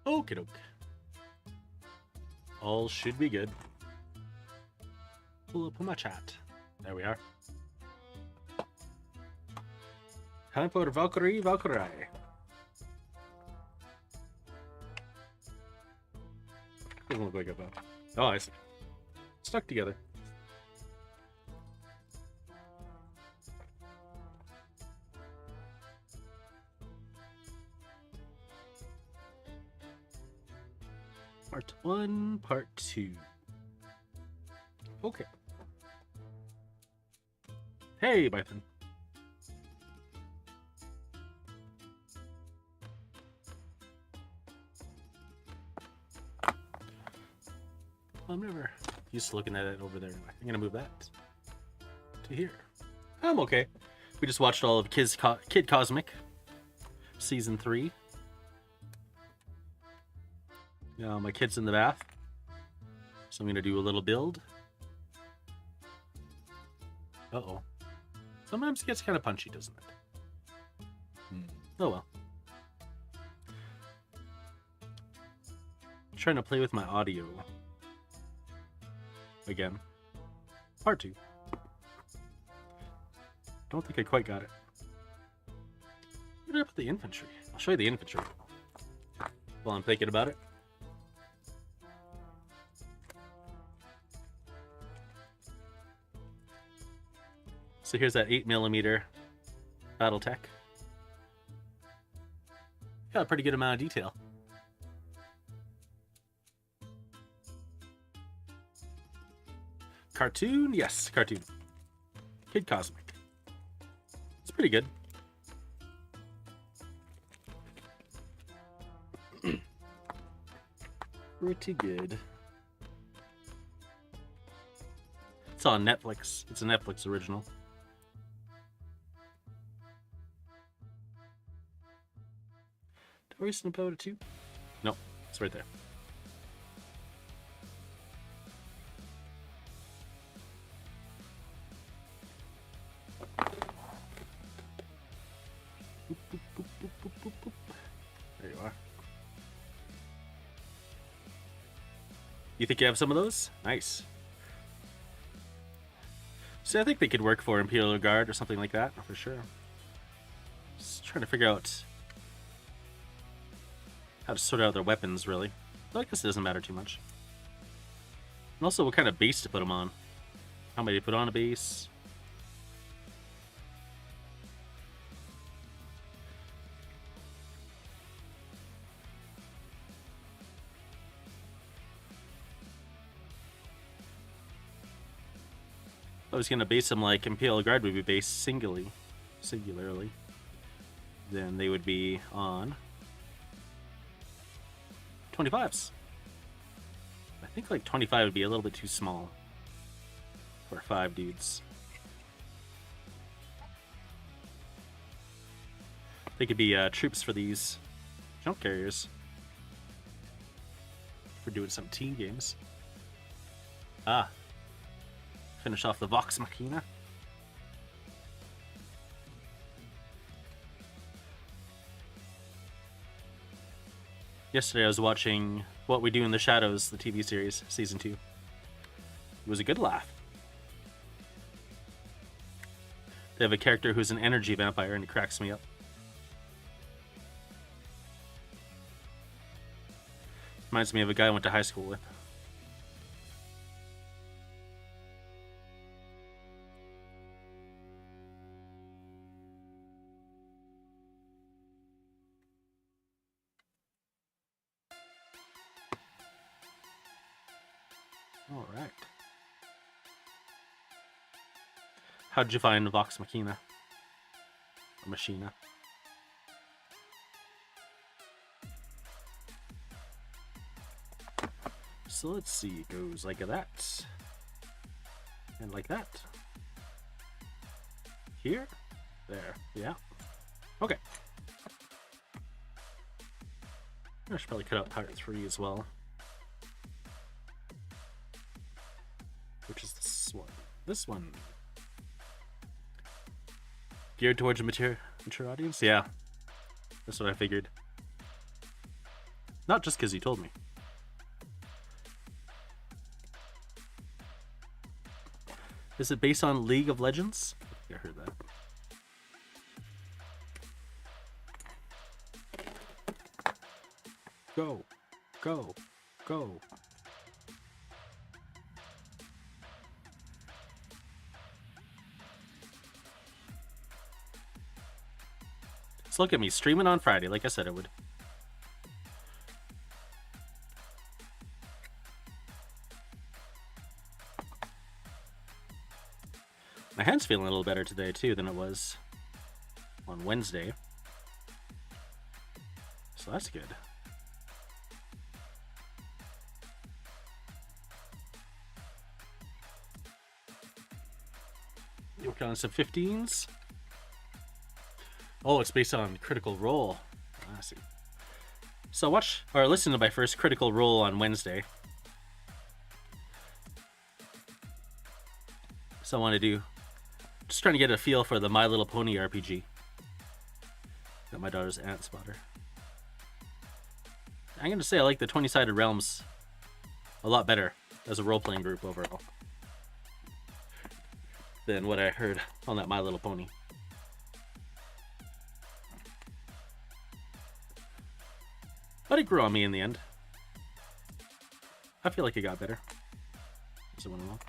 Okie doke. All should be good. Pull up my chat. There we are. Time for Valkyrie. Doesn't look like a bow. Oh, I see. Stuck together. Part 1, Part 2. Okay. Hey, Python. I'm never used to looking at it over there. I'm gonna move that to here. I'm okay. We just watched all of Kid Cosmic Season 3. Now my kid's in the bath, so I'm gonna do a little build. Uh-oh. Sometimes it gets kind of punchy, doesn't it? Oh well. I'm trying to play with my audio. Again. Part 2. Don't think I quite got it. Where did I put the infantry? I'll show you the infantry while I'm thinking about it. So here's that 8mm Battletech. Got a pretty good amount of detail. Cartoon? Yes, cartoon. Kid Cosmic. It's pretty good. Pretty good. It's on Netflix. It's a Netflix original. Do I snip out it too? No, it's right there. There you are. You think you have some of those? Nice. See, I think they could work for Imperial Guard or something like that, for sure. Just trying to figure out how to sort out their weapons, really. But I guess it doesn't matter too much. And also, what kind of base to put them on. How many to put on a base. I was going to base them like Imperial Guard would be based singularly, then they would be on 25s. I think like 25 would be a little bit too small for 5 dudes. They could be troops for these jump carriers. If we're doing some team games. Ah. Finish off the Vox Machina. Yesterday I was watching What We Do in the Shadows, the TV series, Season 2. It was a good laugh. They have a character who's an energy vampire and it cracks me up. Reminds me of a guy I went to high school with. Alright. How'd you find Vox Machina? Or Machina? So let's see, it goes like that. And like that. Here? There. Yeah. Okay. I should probably cut out part 3 as well. Which is this one? This one. Geared towards a mature audience? Yeah. That's what I figured. Not just because he told me. Is it based on League of Legends? I think I heard that. Go, go, go. So look at me, streaming on Friday, like I said I would. My hand's feeling a little better today, too, than it was on Wednesday. So that's good. You working on some 15s? Oh, it's based on Critical Role. I see. So watch or listen to my first Critical Role on Wednesday. So I want to do, just trying to get a feel for the My Little Pony RPG. Got my daughter's Ant Spotter. I'm gonna say I like the 20-sided realms a lot better as a role-playing group overall than what I heard on that My Little Pony. But it grew on me in the end. I feel like it got better. Is it one along?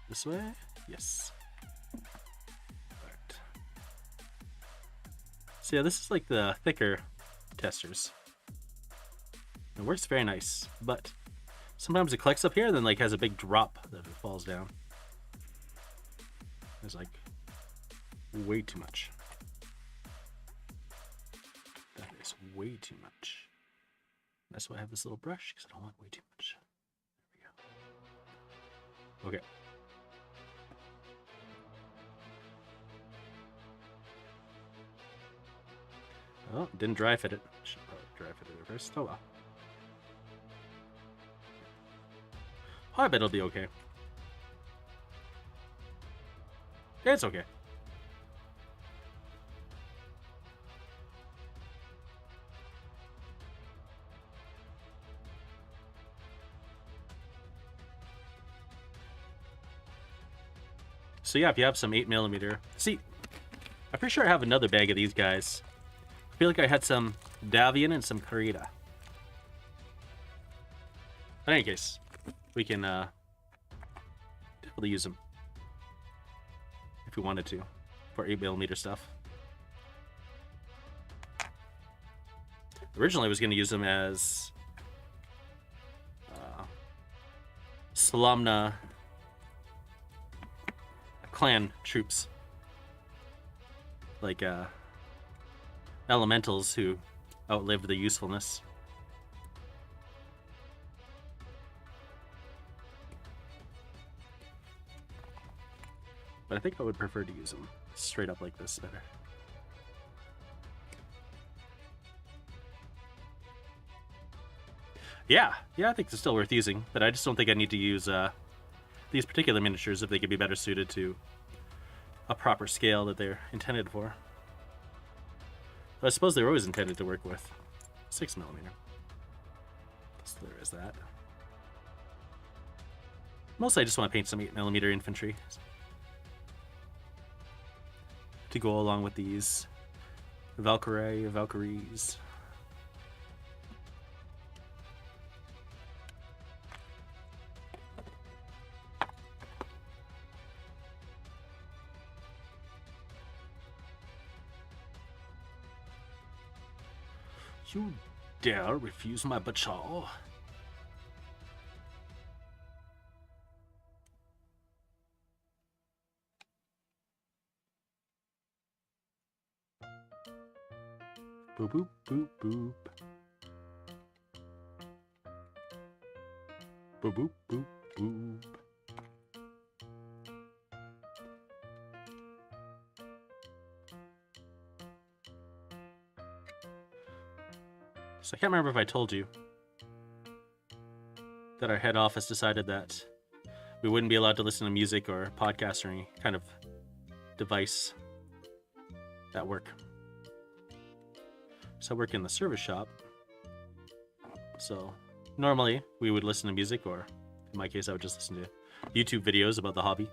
This way? Yes. Right. So yeah, this is like the thicker testers. It works very nice, but sometimes it collects up here and then like has a big drop that it falls down. It's like way too much. That is way too much. That's why I have this little brush, because I don't want way too much. There we go. Okay. Oh, didn't dry fit it. Should probably dry fit it first. Oh well. I bet it'll be okay. It's okay. So yeah, if you have some 8mm, see, I'm pretty sure I have another bag of these guys. I feel like I had some Davian and some Karita. But in any case, we can definitely use them if we wanted to for 8mm stuff. Originally, I was going to use them as Salamna clan troops, like elementals who outlived the usefulness. But I think I would prefer to use them straight up like this better. Yeah, I think it's still worth using, but I just don't think I need to use these particular miniatures if they could be better suited to a proper scale that they're intended for. But I suppose they're always intended to work with 6mm. So there is that. Mostly I just want to paint some 8mm infantry to go along with these Valkyries. You dare refuse my bachao? Boop, boop, boop, boop. Boop, boop, boop, boop. So I can't remember if I told you that our head office decided that we wouldn't be allowed to listen to music or podcasts or any kind of device at work. So I work in the service shop. So normally we would listen to music, or in my case I would just listen to YouTube videos about the hobby.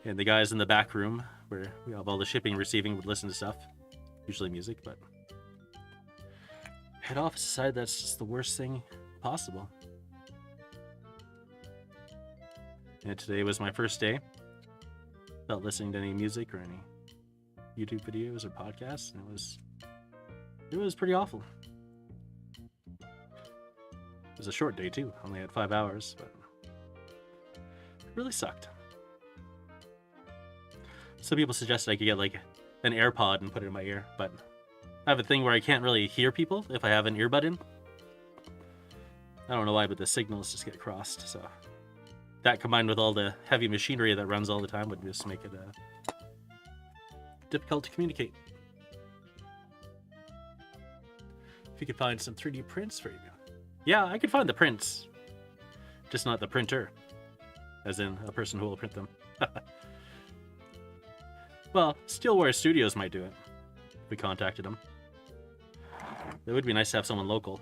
And the guys in the back room where we have all the shipping and receiving would listen to stuff. Usually music, but head office decided that's just the worst thing possible. And today was my first day without listening to any music or any YouTube videos or podcasts, and it was pretty awful. It was a short day too. I only had 5 hours, but it really sucked. Some people suggested I could get like an AirPod and put it in my ear, but I have a thing where I can't really hear people if I have an earbud in. I don't know why, but the signals just get crossed, so that combined with all the heavy machinery that runs all the time would just make it difficult to communicate. If you could find some 3D prints for you. Yeah, I could find the prints, just not the printer, as in a person who will print them. Well, Steelware Studios might do it if we contacted them. It would be nice to have someone local.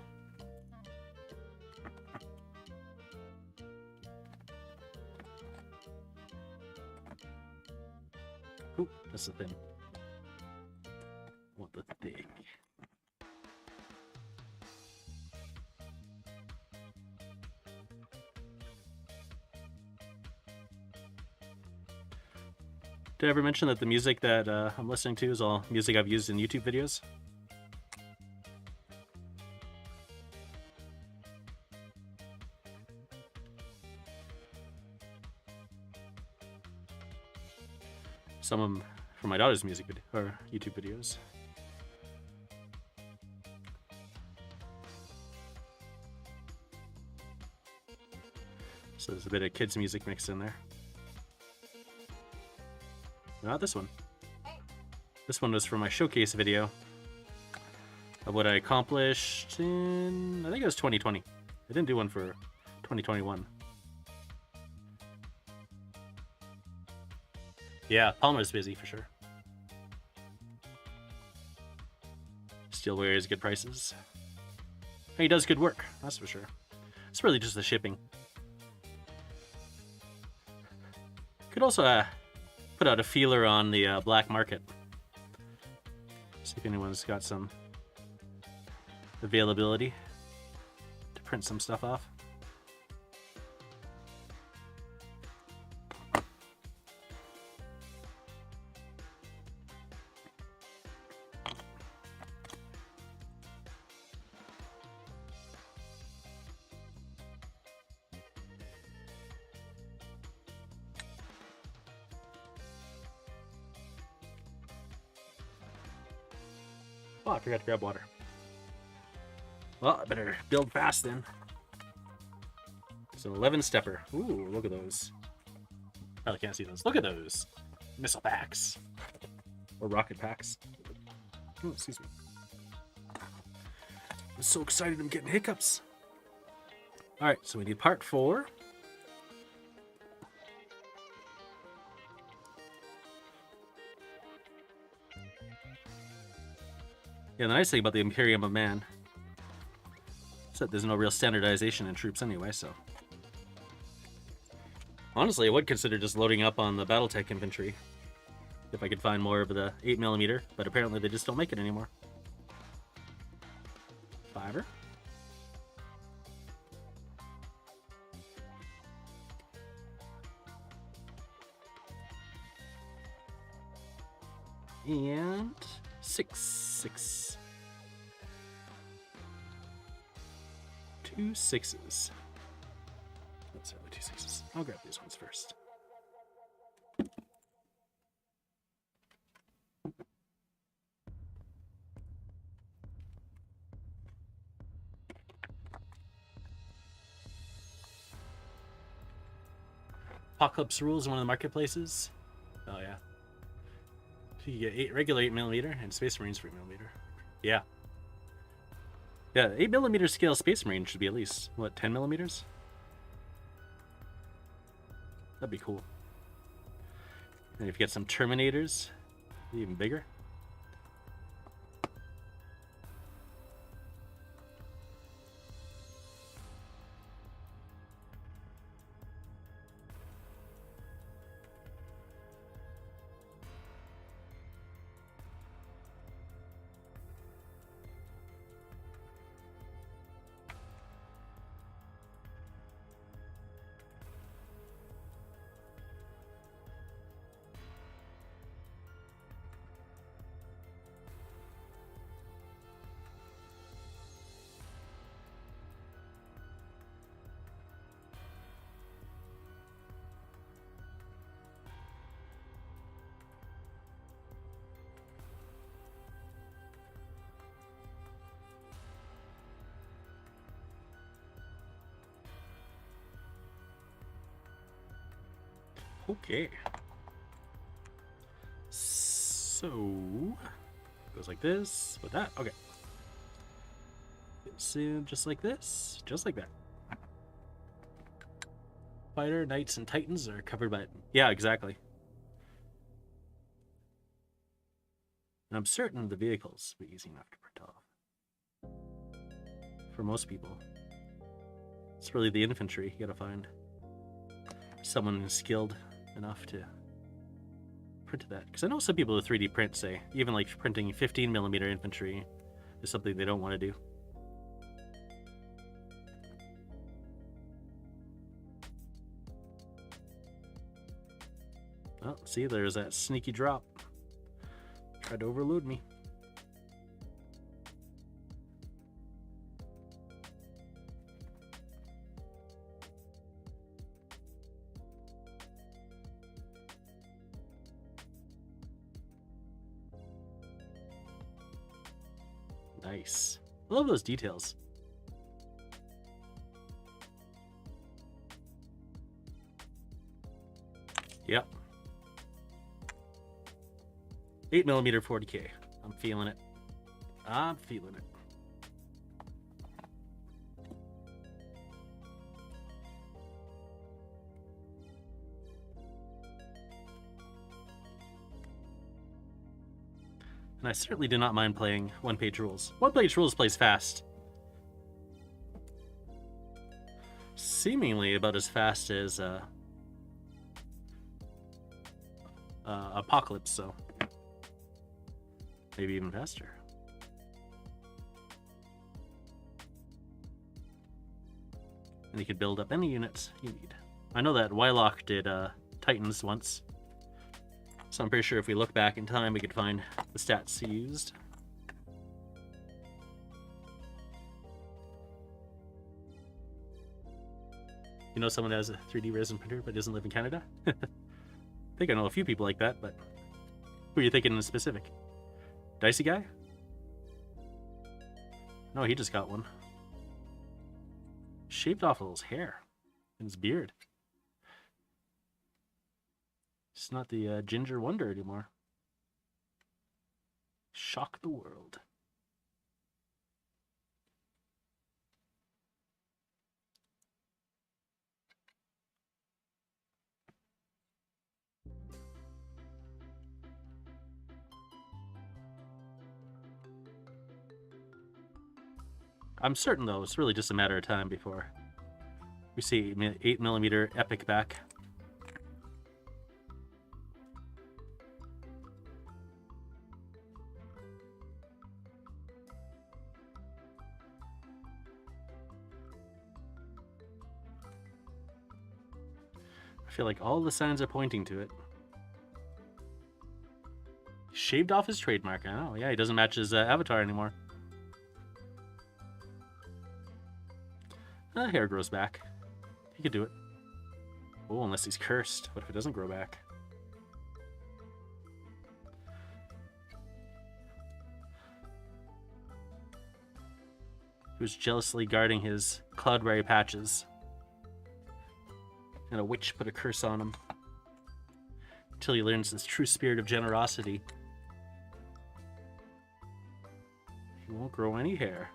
Ooh, that's the thing. I want the thing. Did I ever mention that the music that I'm listening to is all music I've used in YouTube videos? Some of them from my daughter's music or YouTube videos. So there's a bit of kids' music mixed in there. Not this one. This one was for my showcase video of what I accomplished in, I think it was 2020. I didn't do one for 2021. Yeah, Palmer's busy for sure. Steelware is good prices. He does good work, that's for sure. It's really just the shipping. Could also put out a feeler on the black market. See if anyone's got some availability to print some stuff off. Oh, I forgot to grab water. Well, I better build fast then. It's an 11 stepper. Ooh, look at those. Oh, I can't see those. Look at those. Missile packs. Or rocket packs. Oh, excuse me. I'm so excited I'm getting hiccups. Alright, so we need part 4. Yeah, the nice thing about the Imperium of Man is that there's no real standardization in troops anyway, so... Honestly, I would consider just loading up on the Battletech infantry if I could find more of the 8mm, but apparently they just don't make it anymore. Fiver. And 6. 2 6s. Let's have the 2 6s. I'll grab these ones first. Apocalypse rules in one of the marketplaces. Oh yeah. You get regular 8mm and Space Marines 3mm. Yeah. Yeah, 8mm scale Space Marine should be at least, what, 10mm? That'd be cool. And if you get some Terminators, even bigger. Okay. So goes like this with that. Okay. So just like this, just like that. Fighter, Knights, and Titans are covered by it. Yeah, exactly. And I'm certain the vehicles will be easy enough to print off. For most people. It's really the infantry you gotta find. Someone who's skilled enough to print that. Because I know some people with 3D print say, even like printing 15mm infantry is something they don't want to do. Oh, see, there's that sneaky drop. Tried to overload me. Nice. I love those details. Yep. 8mm 40K. I'm feeling it. I'm feeling it. And I certainly do not mind playing one-page rules. One-page rules plays fast. Seemingly about as fast as Apocalypse, so maybe even faster. And you can build up any units you need. I know that Wylock did Titans once, so I'm pretty sure if we look back in time, we could find the stats he used. You know someone that has a 3D resin printer but doesn't live in Canada? I think I know a few people like that, but who are you thinking in specific? Dicey guy? No, he just got one. Shaved off all his hair and his beard. It's not the Ginger Wonder anymore. Shock the world. I'm certain, though, it's really just a matter of time before we see 8mm epic back. I feel like all the signs are pointing to it. Shaved off his trademark. I know. Yeah, he doesn't match his avatar anymore. Hair grows back. He could do it. Oh, unless he's cursed. What if it doesn't grow back? He was jealously guarding his cloudberry patches. And a witch put a curse on him. Until he learns his true spirit of generosity. He won't grow any hair.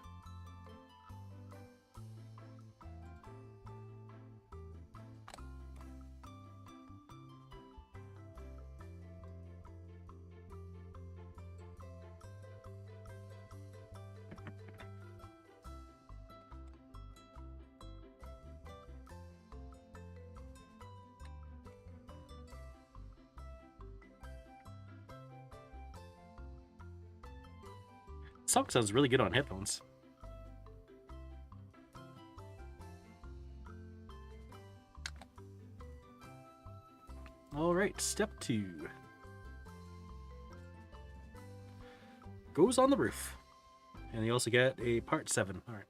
Song sounds really good on headphones. All right, step 2. Goes on the roof. And you also get a part 7. All right.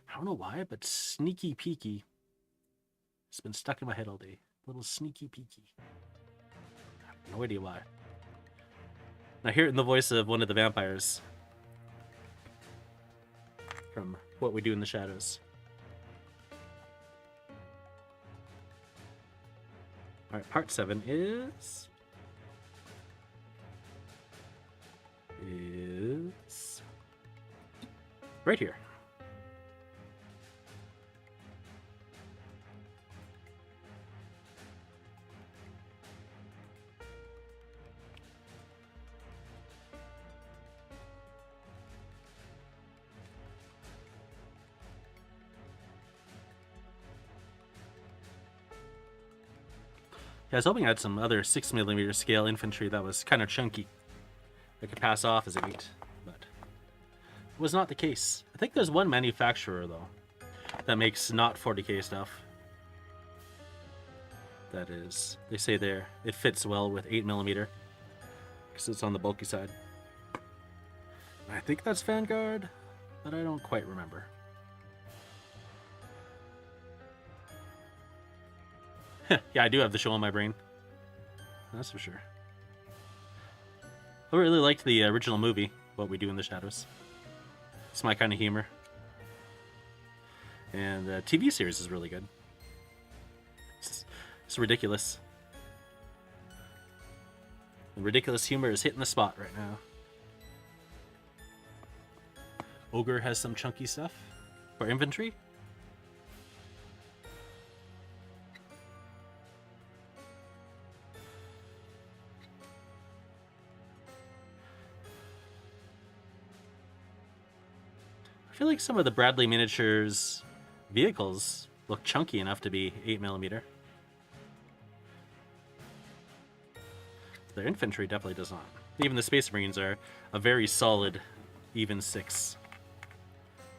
I don't know why, but sneaky peeky. It's been stuck in my head all day. Little sneaky peeky. I have no idea why. I hear it in the voice of one of the vampires from What We Do in the Shadows. Alright, part 7 is right here. Yeah, I was hoping I had some other 6mm scale infantry that was kind of chunky. I could pass off as 8, but it was not the case. I think there's one manufacturer, though, that makes not 40k stuff. That is, they say there it fits well with 8mm because it's on the bulky side. I think that's Vanguard, but I don't quite remember. Yeah, I do have the show on my brain. That's for sure. I really liked the original movie, What We Do in the Shadows. It's my kind of humor. And the TV series is really good. It's ridiculous. The ridiculous humor is hitting the spot right now. Ogre has some chunky stuff for infantry. I feel like some of the Bradley Miniatures vehicles look chunky enough to be 8mm. Their infantry definitely does not. Even the Space Marines are a very solid even 6.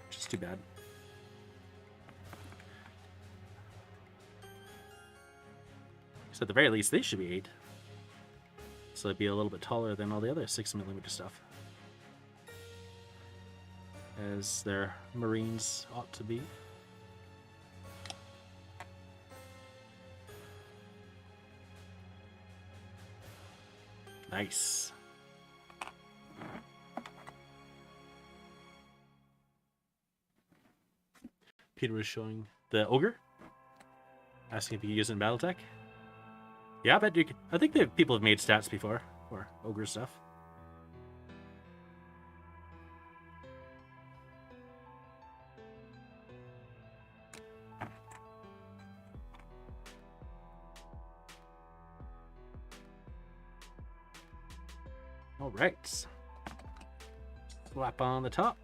Which is too bad. So at the very least, they should be 8. So it'd be a little bit taller than all the other 6mm stuff. As their Marines ought to be. Nice. Peter was showing the Ogre, asking if you could use it in Battletech. Yeah, I bet you could. I think that people have made stats before for Ogre stuff. All right. Slap on the top.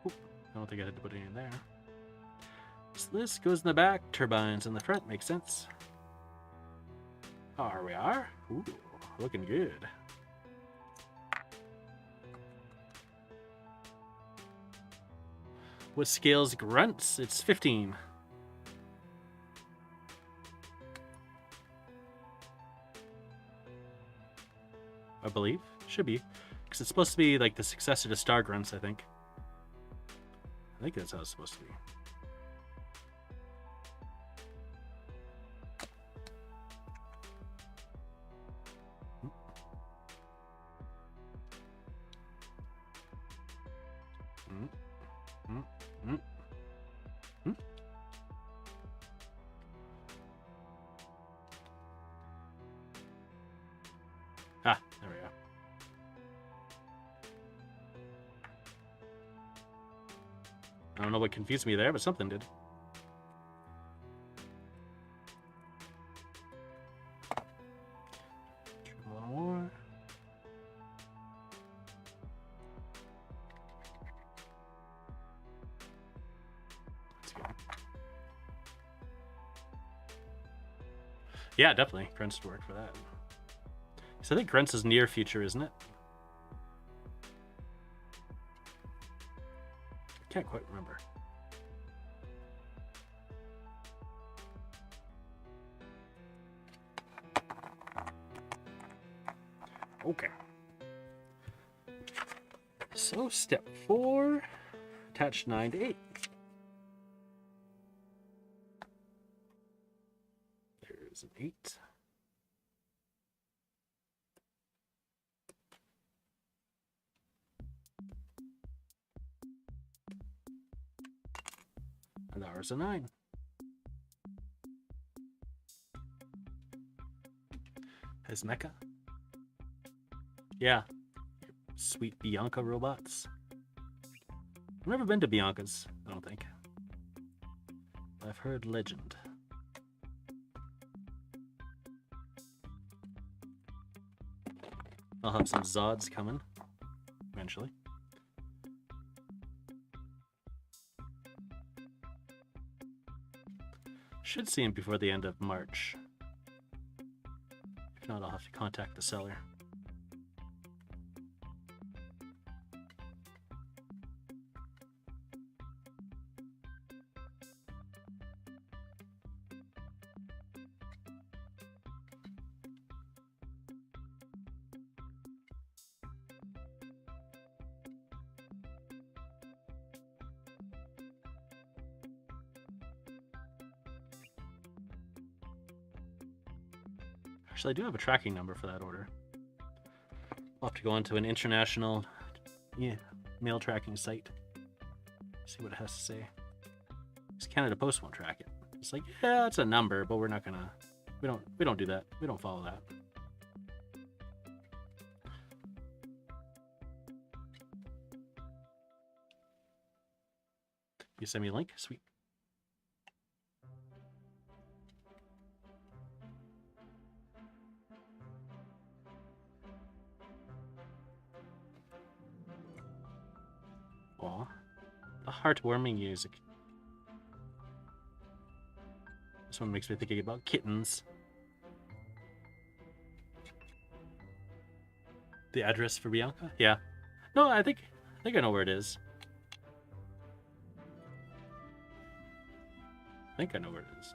Ooh, I don't think I had to put it in there. So this goes in the back, turbines in the front, makes sense. Here we are. Ooh, looking good. What scales grunts? It's 15. I believe. Should be. Because it's supposed to be like the successor to Star Grunts, I think. I think that's how it's supposed to be. Ah, there we go. I don't know what confused me there, but something did. A little more. That's good. Yeah, definitely. Grunts would work for that. So I think Grunts is near future, isn't it? I can't quite remember. Okay. So step 4, attach 9 to 8. And ours a 9. Has Mecha? Yeah. Sweet Bianca robots. I've never been to Bianca's, I don't think. I've heard legend. I'll have some Zods coming eventually. Should see him before the end of March. If not, I'll have to contact the seller. Actually, I do have a tracking number for that order. I'll have to go onto an international mail tracking site. See what it has to say. Because Canada Post won't track it. It's like, yeah, it's a number, but we're not gonna. We don't do that. We don't follow that. You send me a link? Sweet. Aw, the heartwarming music. This one makes me think about kittens. The address for Bianca? Yeah. No, I think I know where it is. I think I know where it is.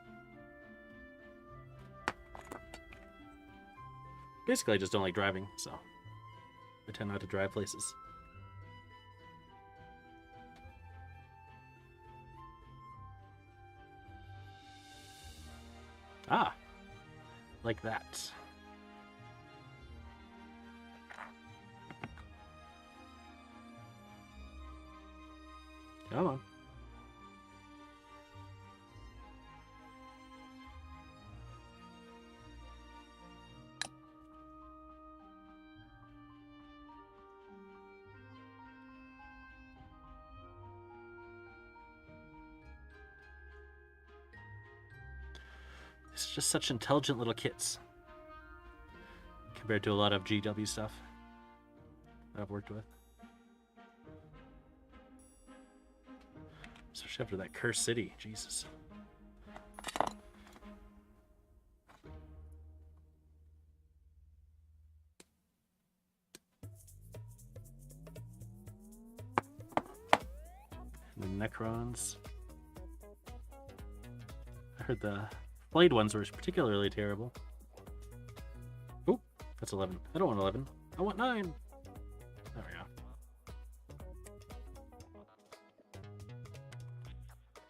Basically, I just don't like driving, so I tend not to drive places. Ah, like that. Come on. It's just such intelligent little kits compared to a lot of GW stuff that I've worked with. Especially after that Cursed City, Jesus. And the Necrons. I heard the Blade ones were particularly terrible. Oh, that's 11. I don't want 11. I want 9. There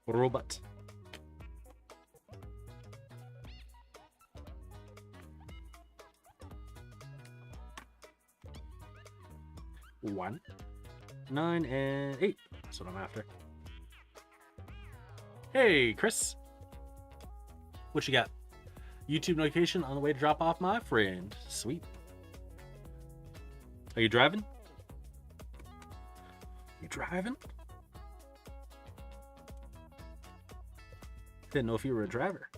we go. Robot. One, 9, and 8. That's what I'm after. Hey, Chris. What you got? YouTube notification on the way to drop off my friend. Sweet. Are you driving? You driving? Didn't know if you were a driver.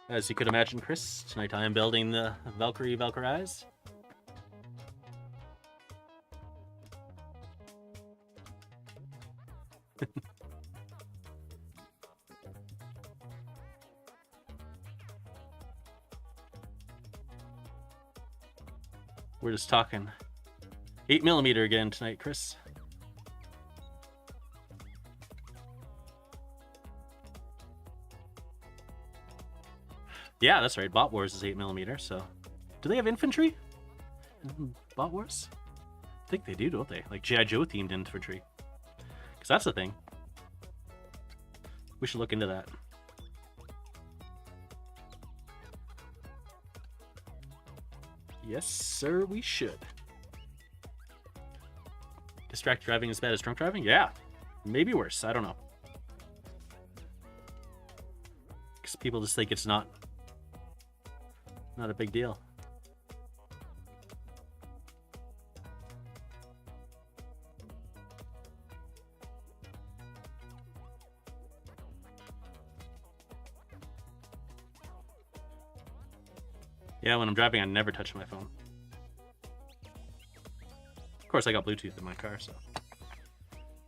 As you could imagine, Chris, tonight I am building the Valkyrie Valkyries. We're just talking 8mm again tonight, Chris. Yeah, that's right. Bot Wars is 8mm, so... Do they have infantry in Bot Wars? I think they do, don't they? Like G.I. Joe themed infantry. Because that's the thing. We should look into that. Yes, sir, we should. Distract driving as bad as drunk driving? Yeah. Maybe worse. I don't know. Because people just think it's not a big deal. Yeah, when I'm driving, I never touch my phone. Of course, I got Bluetooth in my car, so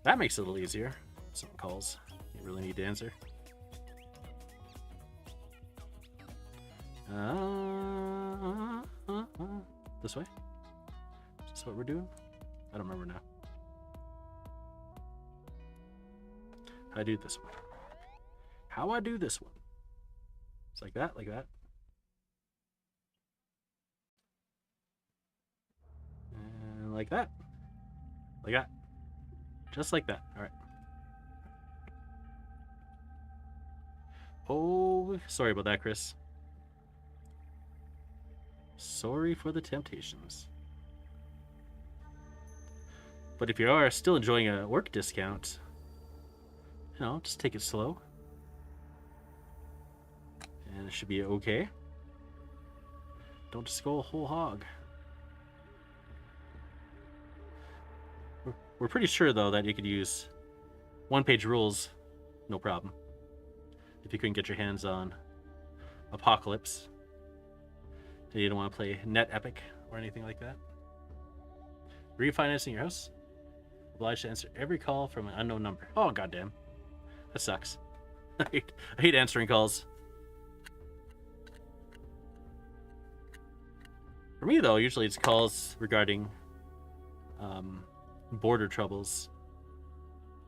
that makes it a little easier. Someone calls, you really need to answer. This way? Is this what we're doing? I don't remember now. How I do this one? How I do this one? It's like that, like that. And like that. Like that. Just like that. All right. Oh, sorry about that, Chris. Sorry for the temptations. But if you are still enjoying a work discount, you know, just take it slow. And it should be okay. Don't just go a whole hog. We're pretty sure, though, that you could use one-page rules, no problem. If you couldn't get your hands on Apocalypse, and you don't want to play Net Epic or anything like that. Refinancing your house? Obliged to answer every call from an unknown number. Oh, goddamn. That sucks. I hate answering calls. For me, though, usually it's calls regarding border troubles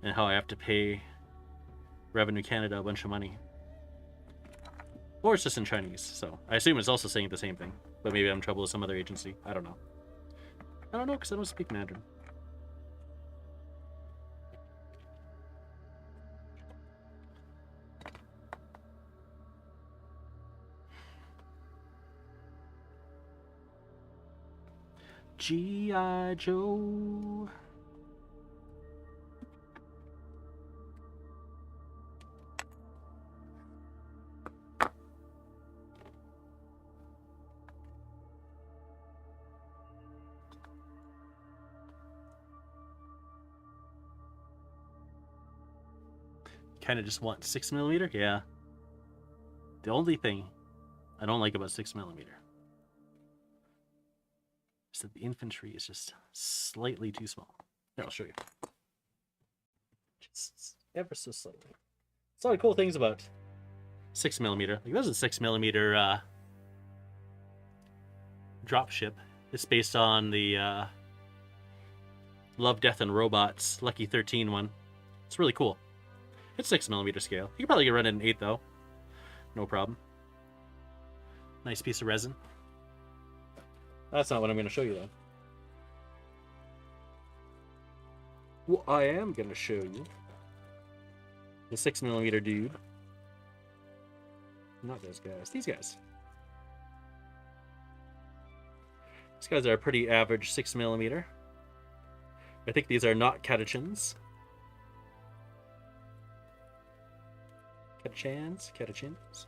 and how I have to pay Revenue Canada a bunch of money. Or it's just in Chinese, so I assume it's also saying the same thing. But maybe I'm in trouble with some other agency. I don't know. I don't know because I don't speak Mandarin. G.I. Joe. Kind of just want 6mm? Yeah. The only thing I don't like about 6mm is that the infantry is just slightly too small. Here, I'll show you. Just ever so slightly. It's all the cool things about 6mm. Like, this is a 6mm dropship. It's based on the Love, Death, and Robots Lucky 13 one. It's really cool. It's 6mm scale. You can probably run it in 8 though. No problem. Nice piece of resin. That's not what I'm going to show you though. What I am going to show you, the 6mm dude. Not those guys. These guys. These guys are a pretty average 6mm. I think these are not catechins. Catechins.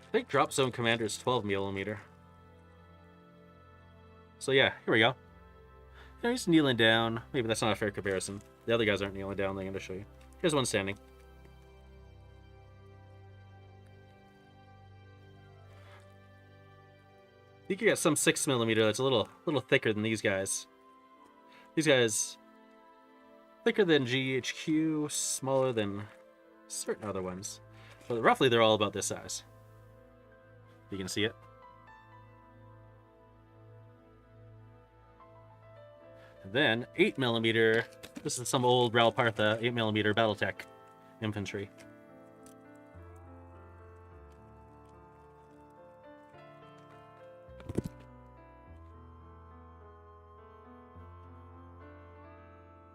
I think Drop Zone Commander is 12mm. So yeah, here we go. You know, he's kneeling down. Maybe that's not a fair comparison. The other guys aren't kneeling down. I'm going to show you. Here's one standing. You can get some 6mm that's a little thicker than these guys. These guys thicker than GHQ, smaller than certain other ones. But roughly they're all about this size. You can see it. And then 8mm. This is some old Ral Partha 8mm Battletech infantry.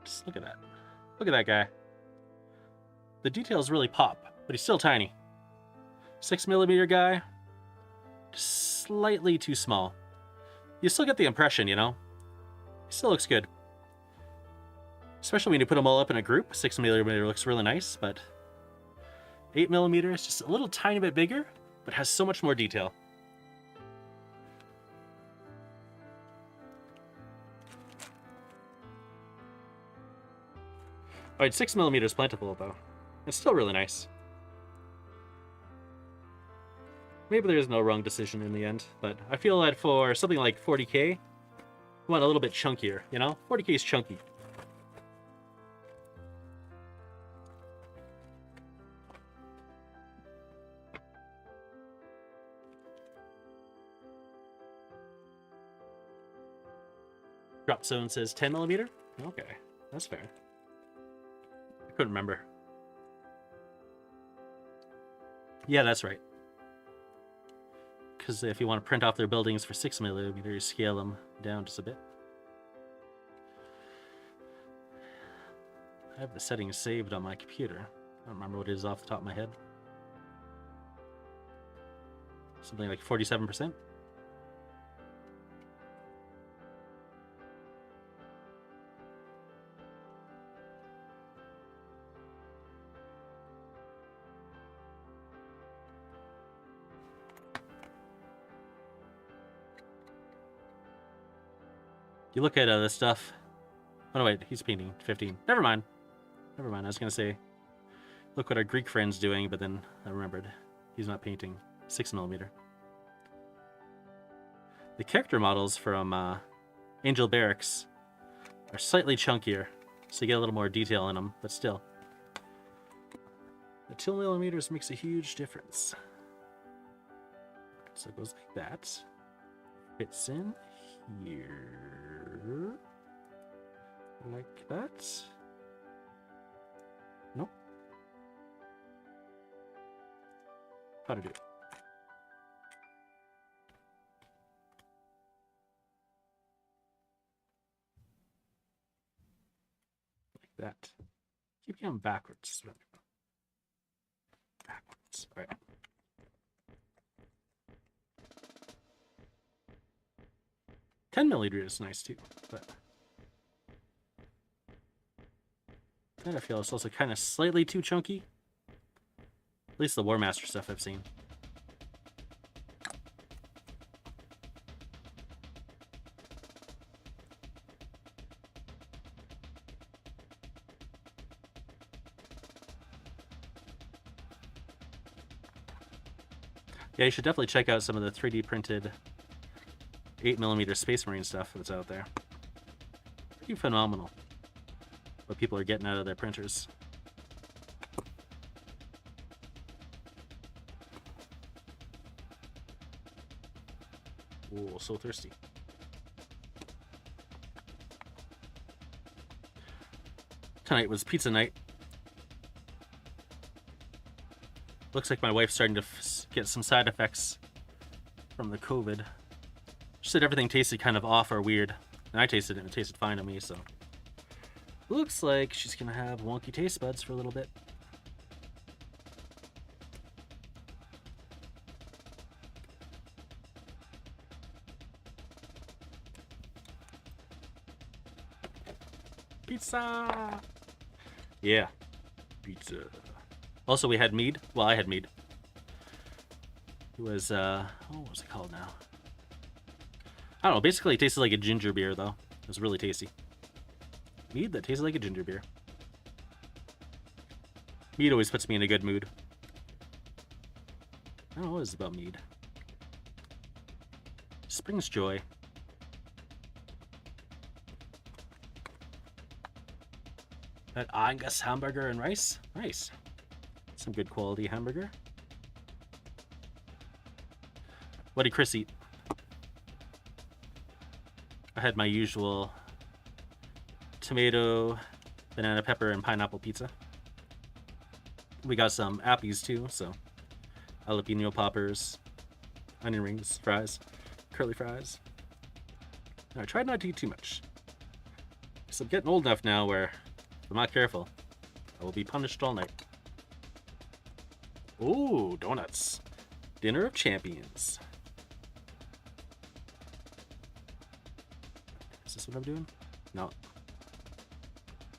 Just look at that. Look at that guy. The details really pop, but he's still tiny. 6mm guy, just slightly too small. you still get the impression, you know? It still looks good. Especially when you put them all up in a group. 6mm looks really nice, but 8mm is just a little tiny bit bigger, but has so much more detail. Alright, 6mm is plentiful, though. It's still really nice. Maybe there's no wrong decision in the end, but I feel that for something like 40k, I want a little bit chunkier, you know? 40k is chunky. Drop Zone says 10mm? Okay, that's fair. I couldn't remember. Yeah, that's right. Because if you want to print off their buildings for 6mm, you scale them down just a bit. I have the settings saved on my computer. I don't remember what it is off the top of my head. Something like 47%. You look at this stuff. Oh no, wait, he's painting 15. Never mind. Never mind. I was gonna say, look what our Greek friend's doing, but then I remembered he's not painting 6mm. The character models from Angel Barracks are slightly chunkier, so you get a little more detail in them, but still. The 2mm makes a huge difference. So it goes like that. Fits in here. Like that. Nope. How to do it. Like that. Keep going backwards. Backwards. All right. $10mm is nice too, but then I feel it's also kind of slightly too chunky. At least the War Master stuff I've seen. Yeah, you should definitely check out some of the 3D printed 8mm Space Marine stuff that's out there. Pretty phenomenal what people are getting out of their printers. Oh, so thirsty. Tonight was pizza night. Looks like my wife's starting to get some side effects from the COVID. She said everything tasted kind of off or weird. And I tasted it and it tasted fine to me, so. Looks like she's gonna have wonky taste buds for a little bit. Pizza! Yeah. Pizza. Also, we had mead. Well, I had mead. It was, what was it called now? I don't know. Basically, it tasted like a ginger beer, though. It was really tasty. Mead that tasted like a ginger beer. Mead always puts me in a good mood. I don't know what it is about mead. Just brings joy. That Angus hamburger and rice. Nice. Some good quality hamburger. What did Chris eat? I had my usual tomato, banana pepper, and pineapple pizza. We got some appies too, so jalapeno poppers, onion rings, fries, curly fries. Now, I tried not to eat too much, because I'm getting old enough now where if I'm not careful, I will be punished all night. Ooh, donuts. Dinner of Champions. this what I'm doing? No.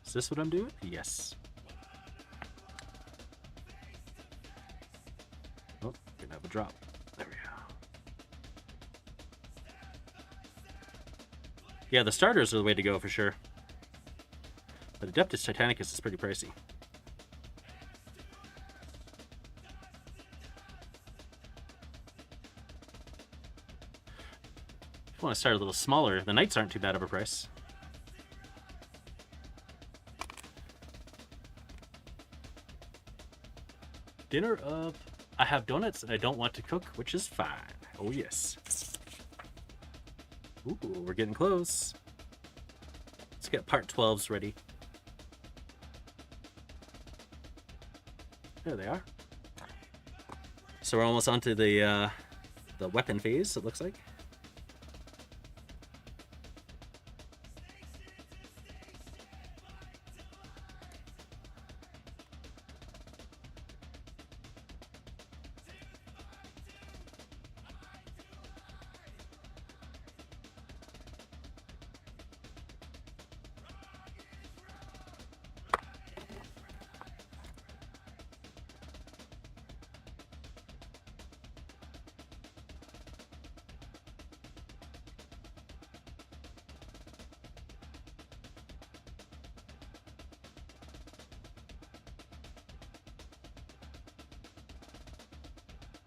Is this what I'm doing? Yes. Oh, gonna have a drop. There we go. Yeah, the starters are the way to go for sure. But Adeptus Titanicus is pretty pricey. If you want to start a little smaller, the Knights aren't too bad of a price. Dinner of... I have donuts and I don't want to cook, which is fine. Oh, yes. Ooh, we're getting close. Let's get part 12s ready. There they are. So we're almost onto the weapon phase, it looks like.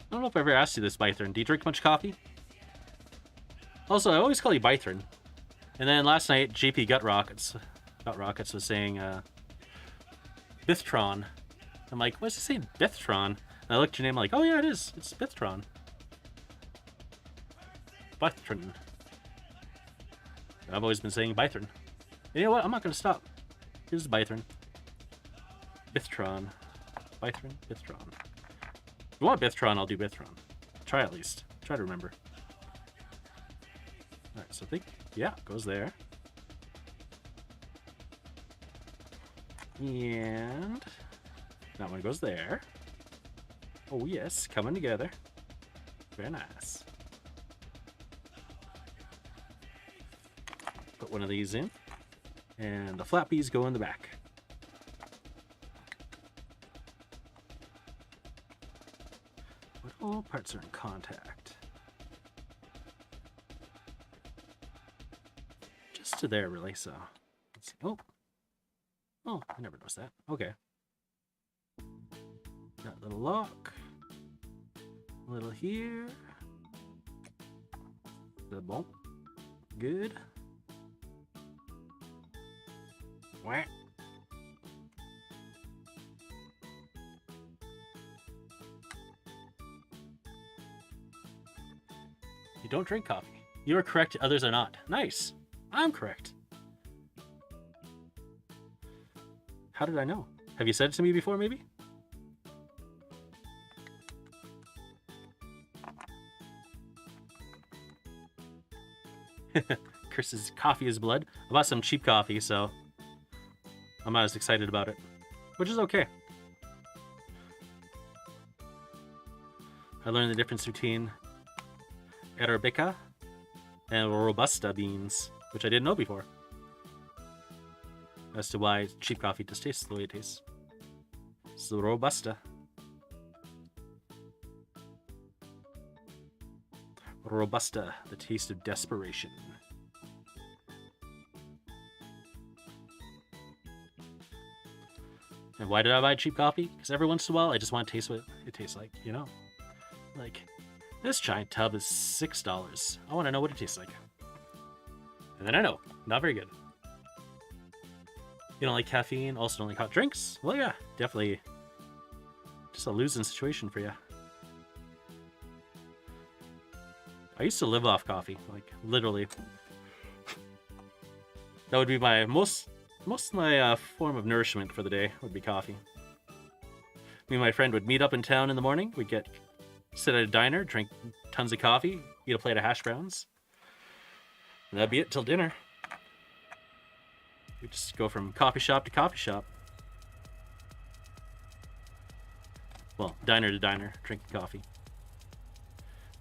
I don't know if I ever asked you this, Bythron. Do you drink much coffee? Also, I always call you Bythron. And then last night, JP Gut Rockets was saying, Bithtron. I'm like, what's he saying, Bithtron? And I looked at your name like, oh yeah, it is. It's Bithtron. Bythron. I've always been saying Bythron. You know what? I'm not going to stop. Here's Bythron. Bithtron. Bythron, Bithtron. If you want Bithtron, I'll do Bithtron. Try at least. Try to remember. Alright, so I think, yeah, goes there. And that one goes there. Oh yes, coming together. Very nice. Put one of these in. And the flappies go in the back. All parts are in contact. Just to there, really, so. Let's see. Oh. Oh, I never noticed that. Okay. Got a little lock. A little here. The bump. Good. Whack. Don't drink coffee. You are correct, others are not. Nice. I'm correct. How did I know? Have you said it to me before, maybe? Chris's coffee is blood. I bought some cheap coffee, so I'm not as excited about it, which is okay. I learned the difference between Arabica and Robusta beans, which I didn't know before. As to why cheap coffee just tastes the way it tastes. It's the Robusta. Robusta, the taste of desperation. And why did I buy cheap coffee? Because every once in a while I just want to taste what it tastes like, you know? Like, this giant tub is $6. I want to know what it tastes like. And then I know. Not very good. You don't like caffeine? Also don't like hot drinks? Well, yeah. Definitely just a losing situation for you. I used to live off coffee. Like, literally. That would be my most of my form of nourishment for the day would be coffee. Me and my friend would meet up in town in the morning. We'd sit at a diner, drink tons of coffee, eat a plate of hash browns. And that'd be it till dinner. We just go from coffee shop to coffee shop. Well, diner to diner, drinking coffee.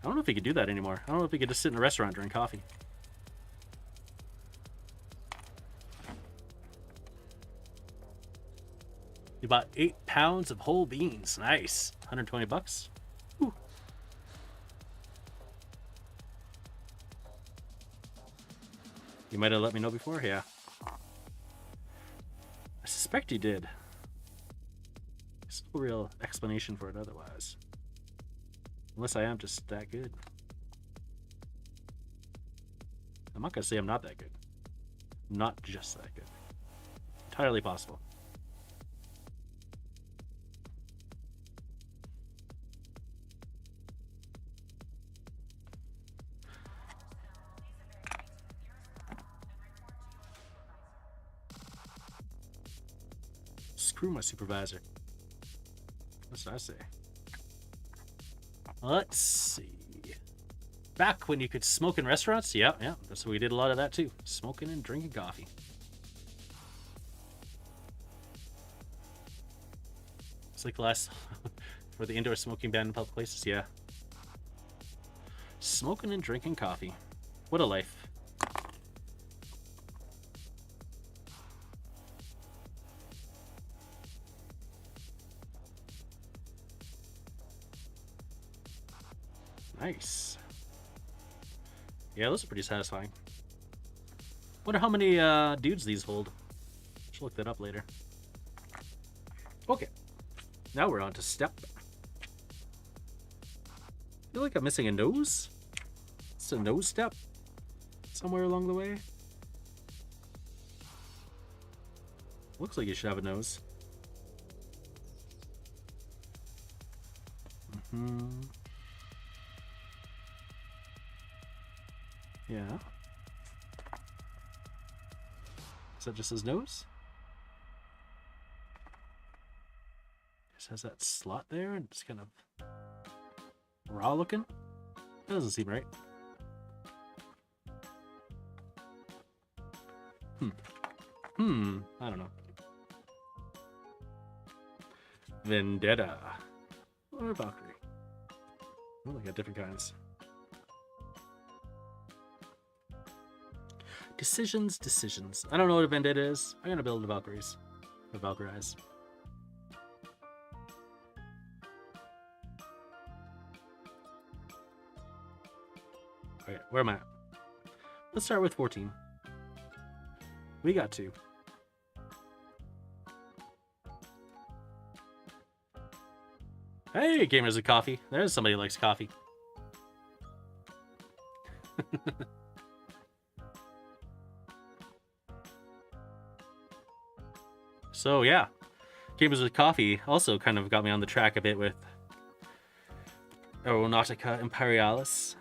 I don't know if we could do that anymore. I don't know if we could just sit in a restaurant and drink coffee. bought 8 pounds of whole beans. Nice. 120 bucks. Ooh. You might have let me know before? Yeah. I suspect you did. There's no real explanation for it otherwise. Unless I am just that good. I'm not going to say I'm not that good. I'm not just that good. Entirely possible. Screw my supervisor. What's I say? Let's see. Back when you could smoke in restaurants? Yeah, that's what we did a lot of that too. Smoking and drinking coffee. It's like the last for the indoor smoking ban in public places. Yeah. Smoking and drinking coffee. What a life. Nice. Yeah, those are pretty satisfying. Wonder how many dudes these hold. Should look that up later. Okay. Now we're on to step. I feel like I'm missing a nose. It's a nose step somewhere along the way. Looks like you should have a nose. Yeah. Is that just his nose? Just has that slot there and it's kind of raw looking. That doesn't seem right. I don't know. Vendetta. Or Valkyrie. Oh, they got different kinds. Decisions. I don't know what a Vendetta is. I'm gonna build the Valkyries. The Valkyries. Alright, where am I at? Let's start with 14. We got 2. Hey, gamers of coffee. There's somebody who likes coffee. So yeah, Gamers with Coffee also kind of got me on the track a bit with Aeronautica Imperialis,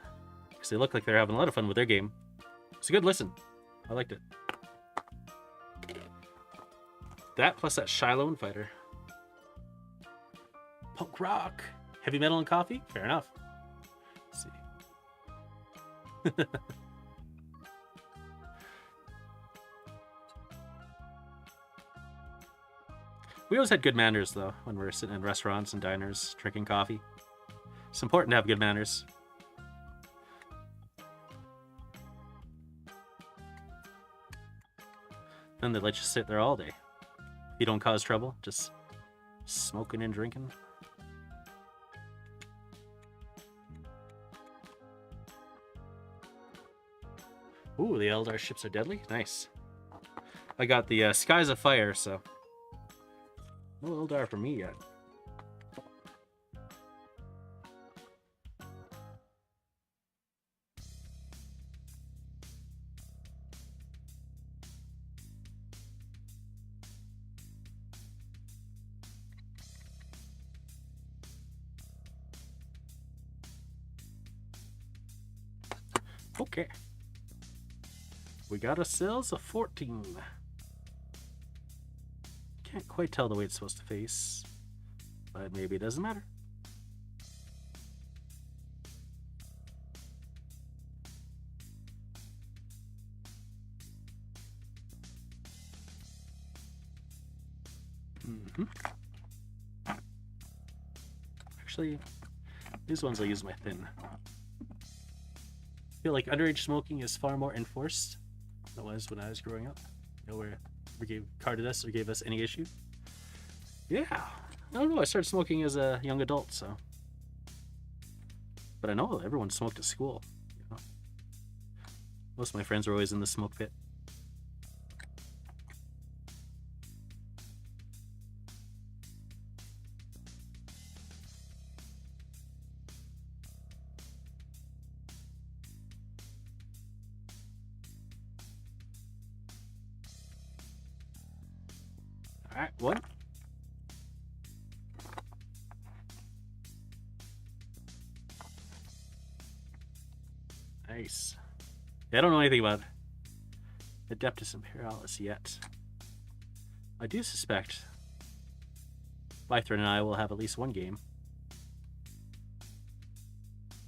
because they look like they're having a lot of fun with their game. It's a good listen. I liked it. That plus that Shiloh fighter. Punk rock. Heavy metal and coffee? Fair enough. Let's see. We always had good manners, though, when we were sitting in restaurants and diners, drinking coffee. It's important to have good manners. Then they let you sit there all day. You don't cause trouble, just smoking and drinking. Ooh, the Eldar ships are deadly. Nice. I got the Skies of Fire, so no Eldar for me yet. Okay. We got ourselves a 14. Can't quite tell the way it's supposed to face, but maybe it doesn't matter. Actually, these ones I'll use my thin. I feel like underage smoking is far more enforced than it was when I was growing up. You know, where we gave carded us or gave us any issue. Yeah. I don't know. I started smoking as a young adult, so. But I know everyone smoked at school. You know? Most of my friends were always in the smoke pit. All right, one. Nice. Yeah, I don't know anything about Adeptus Imperialis yet. I do suspect Bythron and I will have at least one game.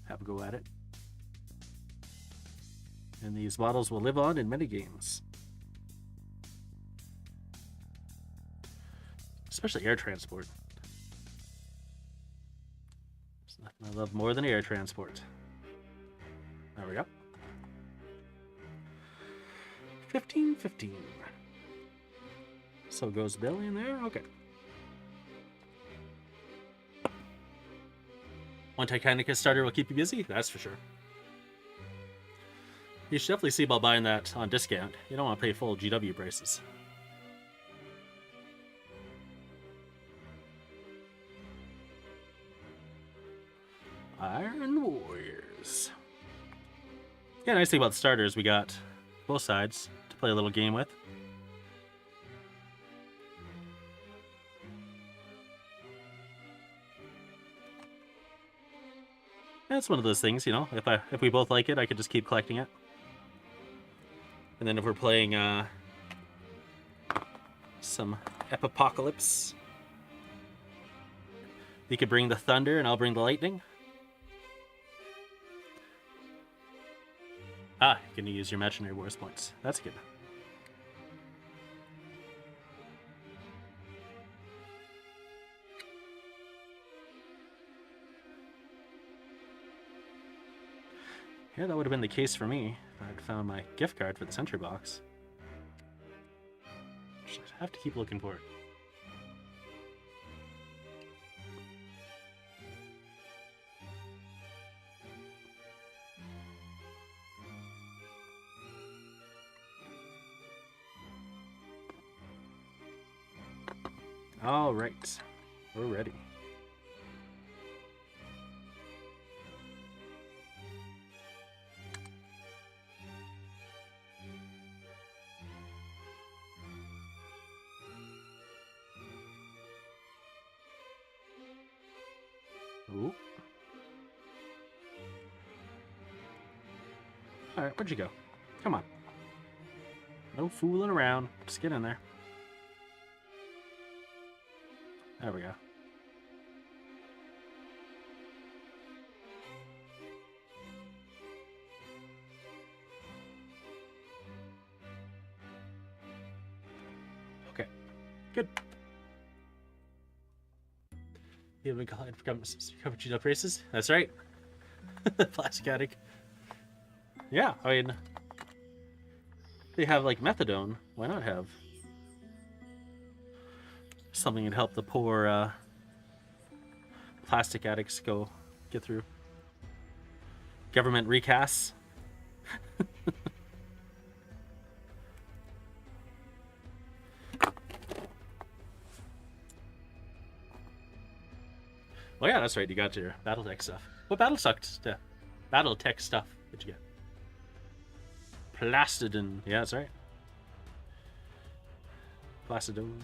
Have a go at it. And these models will live on in many games. Especially air transport. There's nothing I love more than air transport. There we go. 15-15. So goes Billy in there? Okay. One Titanicus starter will keep you busy? That's for sure. You should definitely see about buying that on discount. You don't want to pay full GW prices. Iron Warriors. Yeah, nice thing about the starters, we got both sides to play a little game with. That's one of those things, you know. If we both like it, I could just keep collecting it. And then if we're playing some Epipocalypse, you could bring the thunder and I'll bring the lightning. Ah, you can use your imaginary wars points. That's good. Yeah, that would have been the case for me if I'd found my gift card for the Sentry Box. Just have to keep looking for it. All right, we're ready. Ooh. All right, where'd you go? Come on. No fooling around. Just get in there. There we go. Okay, good. You haven't covered GW races? That's right. Plastic Attic. Yeah, I mean, they have like methadone. Why not have something to help the poor plastic addicts get through? Government recasts. Oh yeah, that's right. You got your BattleTech stuff. What BattleTech stuff did you get? Plastidon. Yeah, that's right. Plastidon.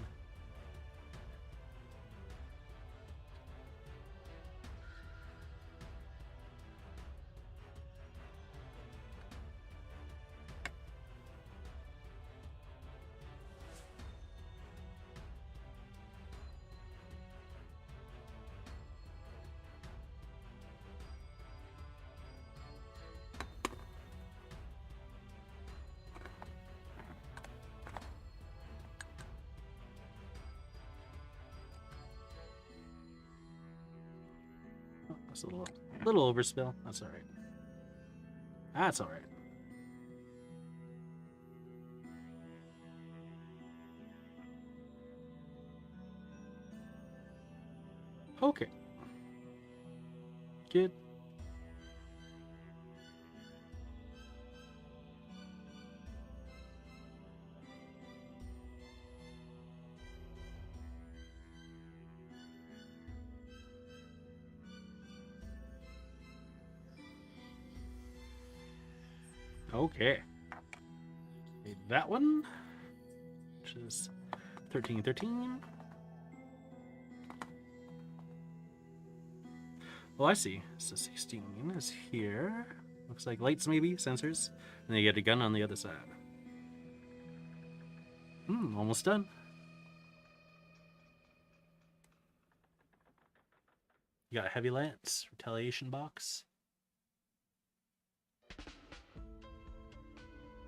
That's a little overspill. That's all right. That's all right. Okay. Good. Okay. Made that one, which is 1313. Oh, I see. So 16 is here. Looks like lights, maybe, sensors. And then you get a gun on the other side. Almost done. You got a heavy lance, retaliation box.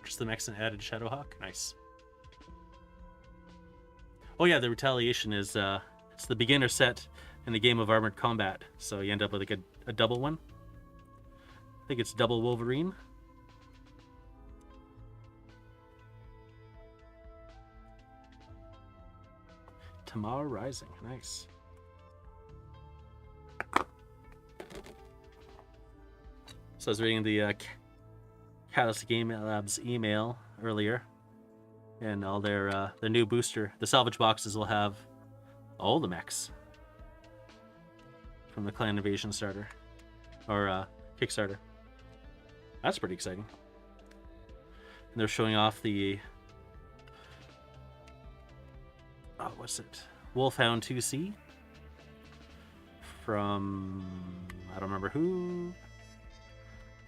Just the mechs and added Shadowhawk. Nice. Oh yeah, the retaliation is it's the beginner set in the game of Armored Combat. So you end up with like a double one. I think it's double Wolverine. Tamar Rising. Nice. So I was reading the Catalyst Game Labs email earlier, and all their new booster, the salvage boxes will have all the mechs from the Clan Invasion starter or Kickstarter. That's pretty exciting. And they're showing off the what's it? Wolfhound 2C from I don't remember who.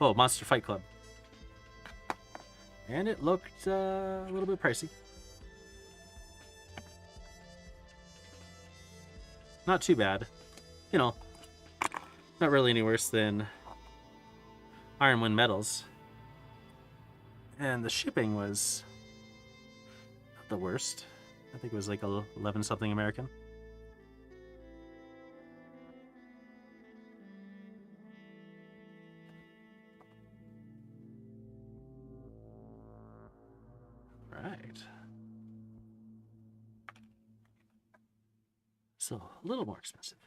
Oh, Monster Fight Club. And it looked a little bit pricey. Not too bad. You know, not really any worse than Iron Wind Metals. And the shipping was not the worst. I think it was like 11 something American. Right. So a little more expensive.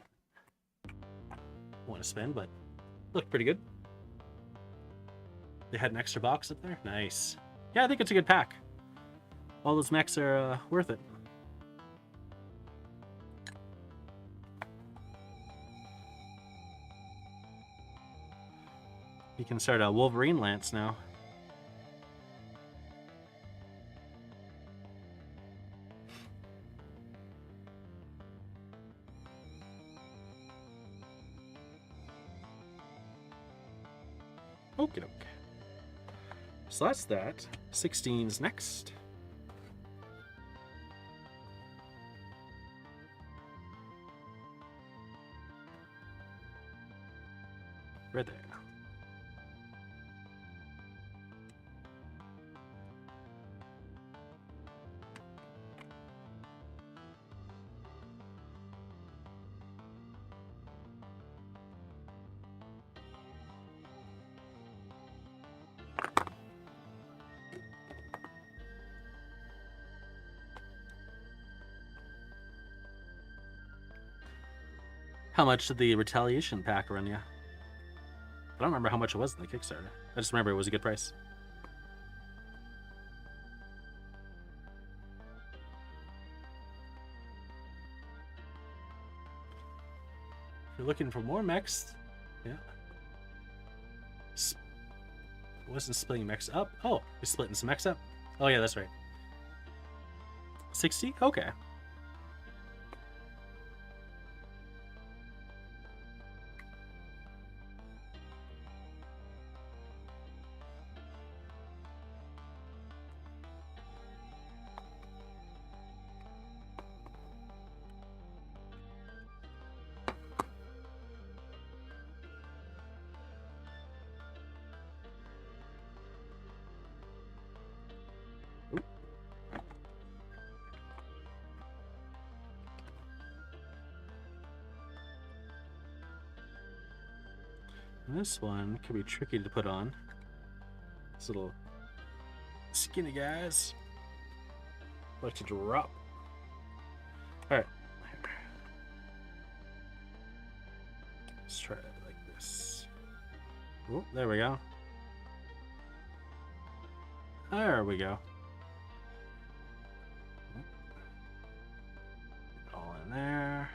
Want to spend, but looked pretty good. They had an extra box up there. Nice. Yeah, I think it's a good pack. All those mechs are worth it. You can start a Wolverine Lance now. Okie doke. So that's that. 16's next. Right there. How much did the Retaliation pack run you? I don't remember how much it was in the Kickstarter. I just remember it was a good price. If you're looking for more mechs, yeah. Wasn't splitting mechs up. Oh, you're splitting some mechs up. Oh yeah, that's right. 60? Okay. This one could be tricky to put on. This little skinny guys. Like to drop. Alright. Oh, there we go. There we go. All in there.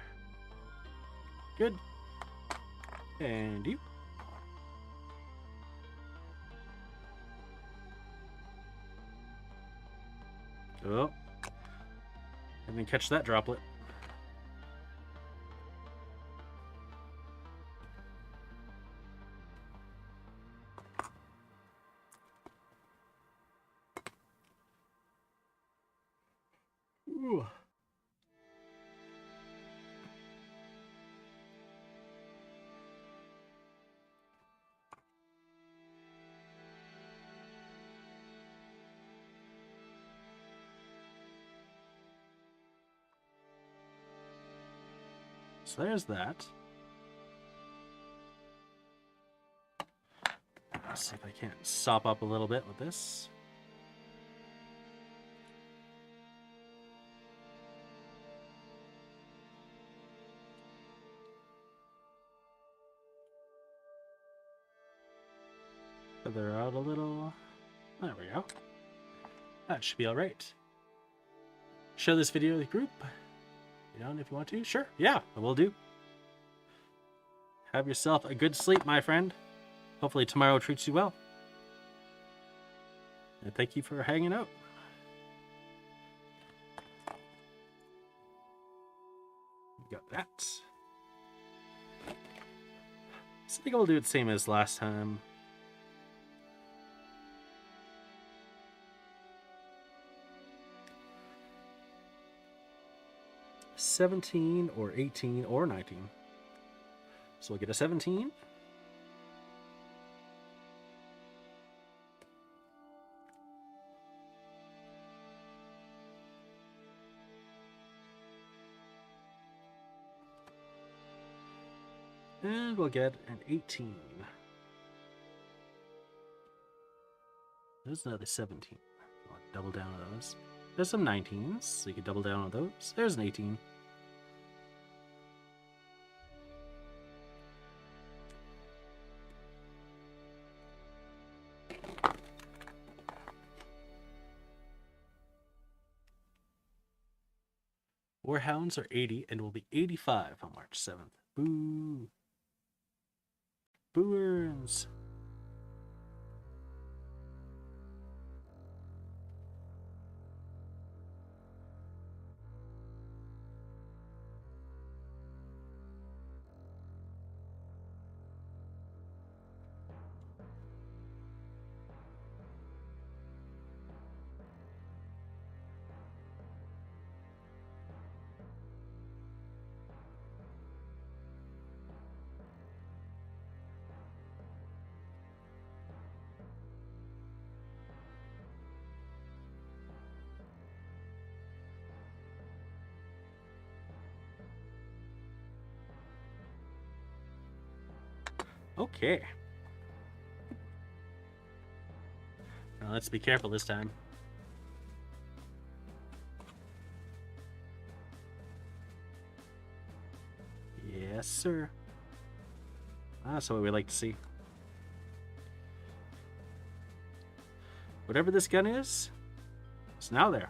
Good. And you. Oh. I didn't catch that droplet. Ooh. So there's that. Let's see if I can't sop up a little bit with this. Feather out a little. There we go. That should be all right. Share this video with the group. You know, if you want to. Sure. Yeah, I will do. Have yourself a good sleep, my friend. Hopefully tomorrow treats you well. And thank you for hanging out. Got that. So I think I'll do it the same as last time. $17 or $18 or $19. So we'll get a 17. And we'll get an 18. There's another 17. I'll double down on those. There's some 19s, so you can double down on those. There's an 18. Warhounds are 80 and will be 85 on March 7th. Boo. Booers. Okay. Now let's be careful this time. Yes, sir. That's what we like to see. Whatever this gun is, it's now there.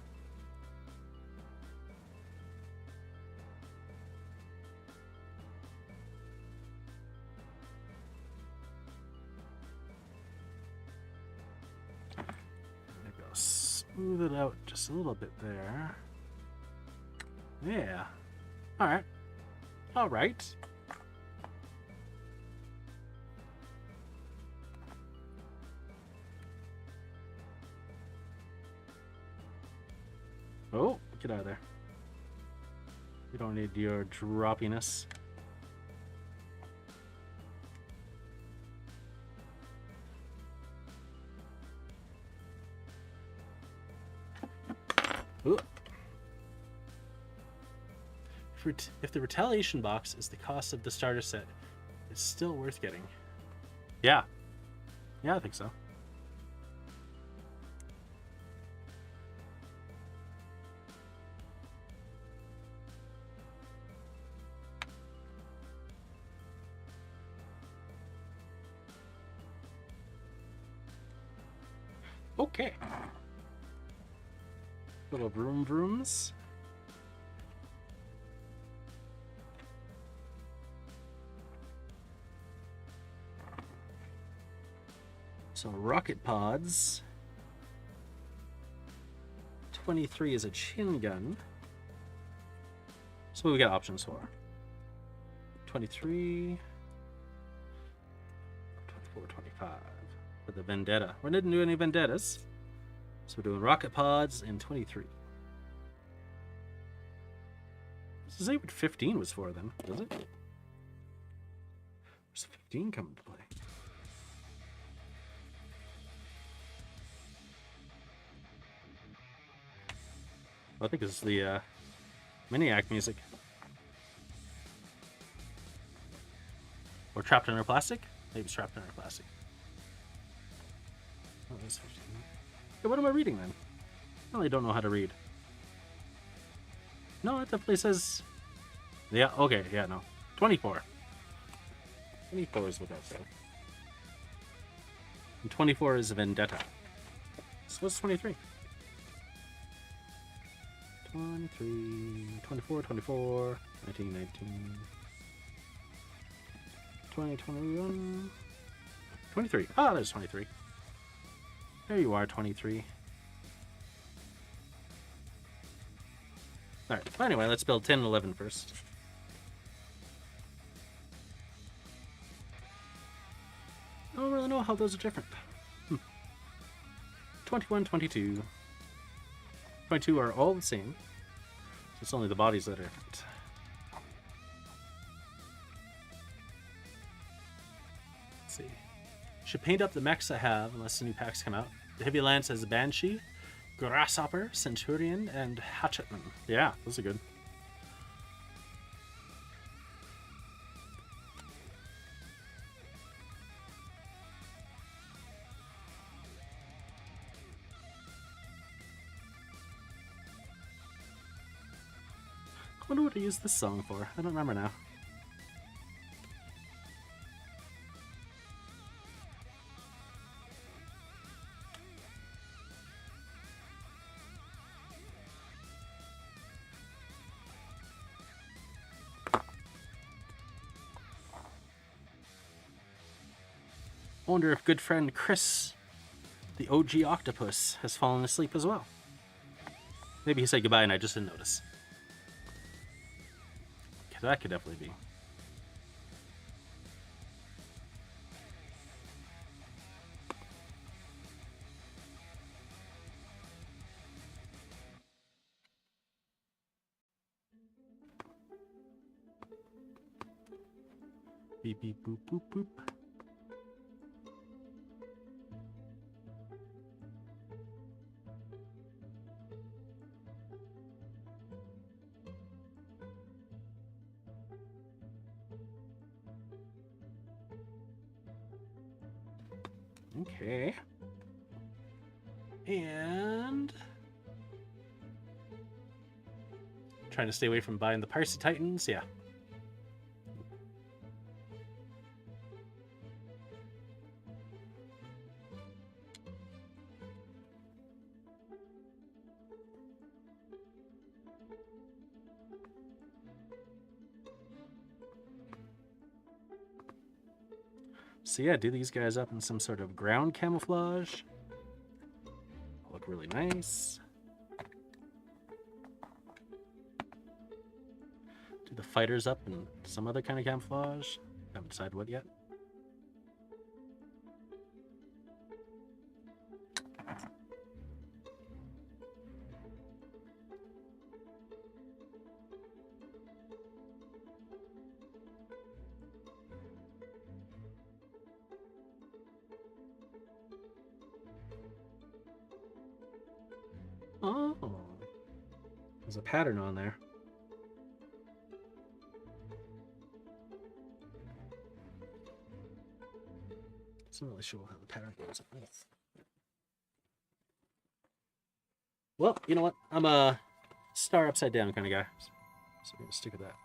Smooth it out just a little bit there. Yeah. Alright. Alright. Oh, get out of there. We don't need your droppiness. Ooh. If the retaliation box is the cost of the starter set, it's still worth getting. Yeah. Yeah, I think so. Okay. Little vroom vrooms. So rocket pods. 23 is a chin gun. So what we got options for? 23, 24, 25 for the Vendetta. We didn't do any Vendettas. So we're doing rocket pods in 23. This is what 15 was for then, does it? Where's 15 come into play? I think it's the Miniac music. Or trapped under plastic? Maybe it's trapped under plastic. Oh, that's 15. Hey, what am I reading then? I really don't know how to read. No, it definitely says... Yeah, okay, yeah, no. 24. 24 is what that says. And 24 is Vendetta. So what's 23? 23, 24, 24, 19, 19, 20, 21, 23. Ah, there's 23. There you are, 23. Alright, well, anyway, let's build 10 and 11 first. I don't really know how those are different. 21, 22. 22 are all the same. So it's only the bodies that are different. Let's see. Should paint up the mechs I have unless the new packs come out. The Heavy Lance has Banshee, Grasshopper, Centurion, and Hatchetman. Yeah, those are good. I wonder what I used this song for. I don't remember now. I wonder if good friend Chris, the OG octopus, has fallen asleep as well. Maybe he said goodbye and I just didn't notice. That could definitely be. Beep beep boop boop boop. Okay. And trying to stay away from buying the Parsi Titans, yeah. So yeah, do these guys up in some sort of ground camouflage. Look really nice. Do the fighters up in some other kind of camouflage. Haven't decided what yet. Oh, there's a pattern on there. It's not really sure how the pattern goes. Well, you know what? I'm a star upside down kind of guy, so I'm gonna stick with that.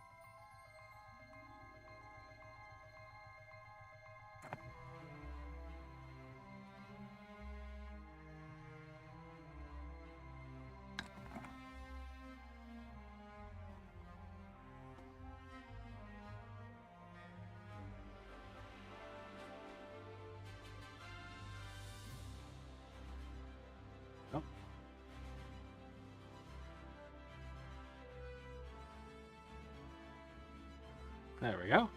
There we go.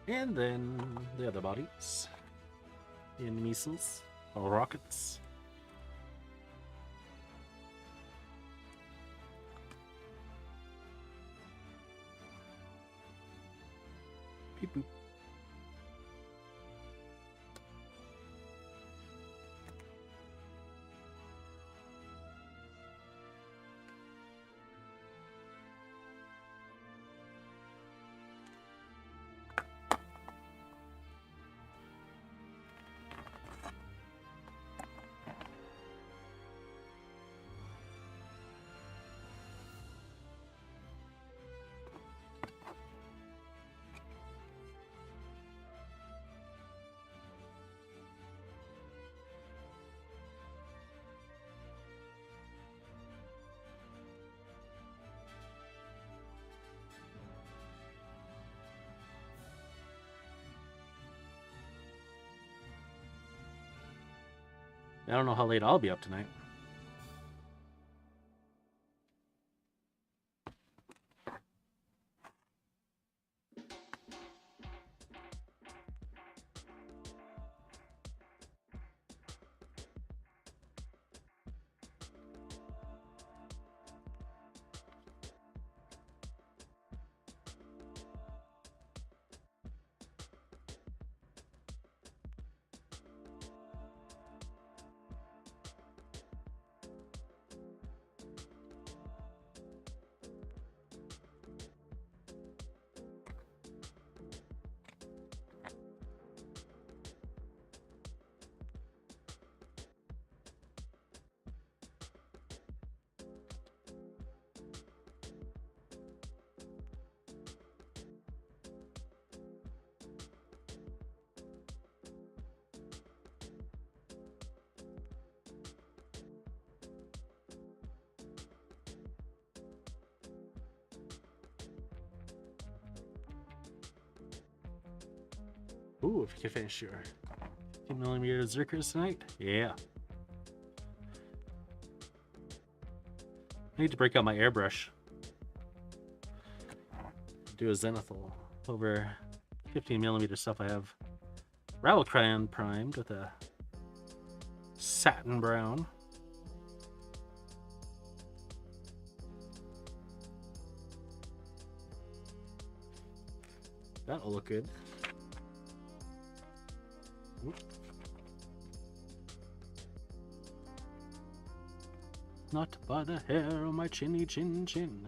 And then the other bodies in missiles or rockets. Beep boop. I don't know how late I'll be up tonight. Ooh, if you can finish your 10mm Zerkers tonight. Yeah. I need to break out my airbrush. Do a zenithal over 15mm stuff I have. Valkyrie primed with a satin brown. That'll look good. Oop. Not by the hair on my chinny chin chin.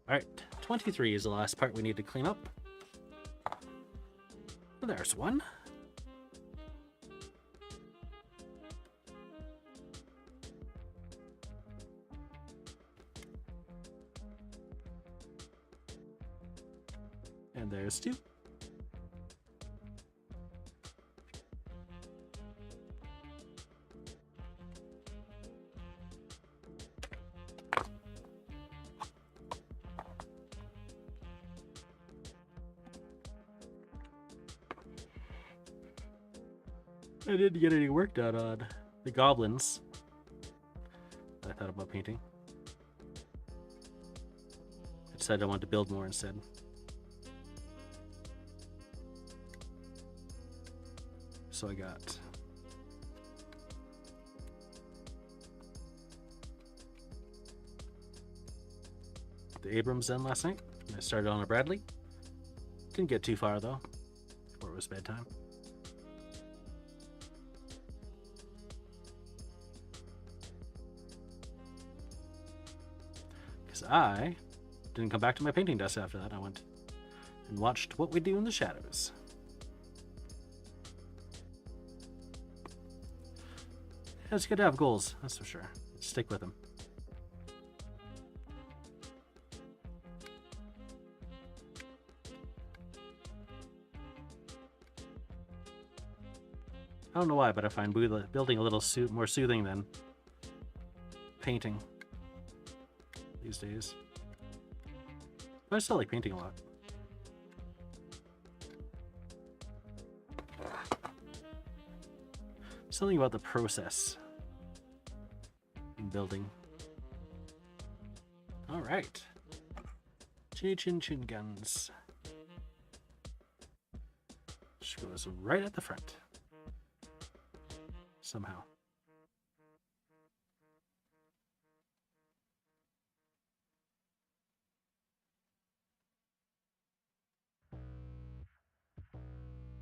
Alright, 23 is the last part we need to clean up. There's one. And there's two. I didn't get any work done on the goblins that I thought about painting. I decided I wanted to build more instead. So I got the Abrams then last night. I started on a Bradley. Didn't get too far though, before it was bedtime. Because I didn't come back to my painting desk after that. I went and watched What We Do in the Shadows. Yeah, it's good to have goals, that's for sure. Stick with them. I don't know why, but I find building a little more soothing than painting these days. But I still like painting a lot. Something about the process building. All right. Chin guns. Just goes right at the front. Somehow.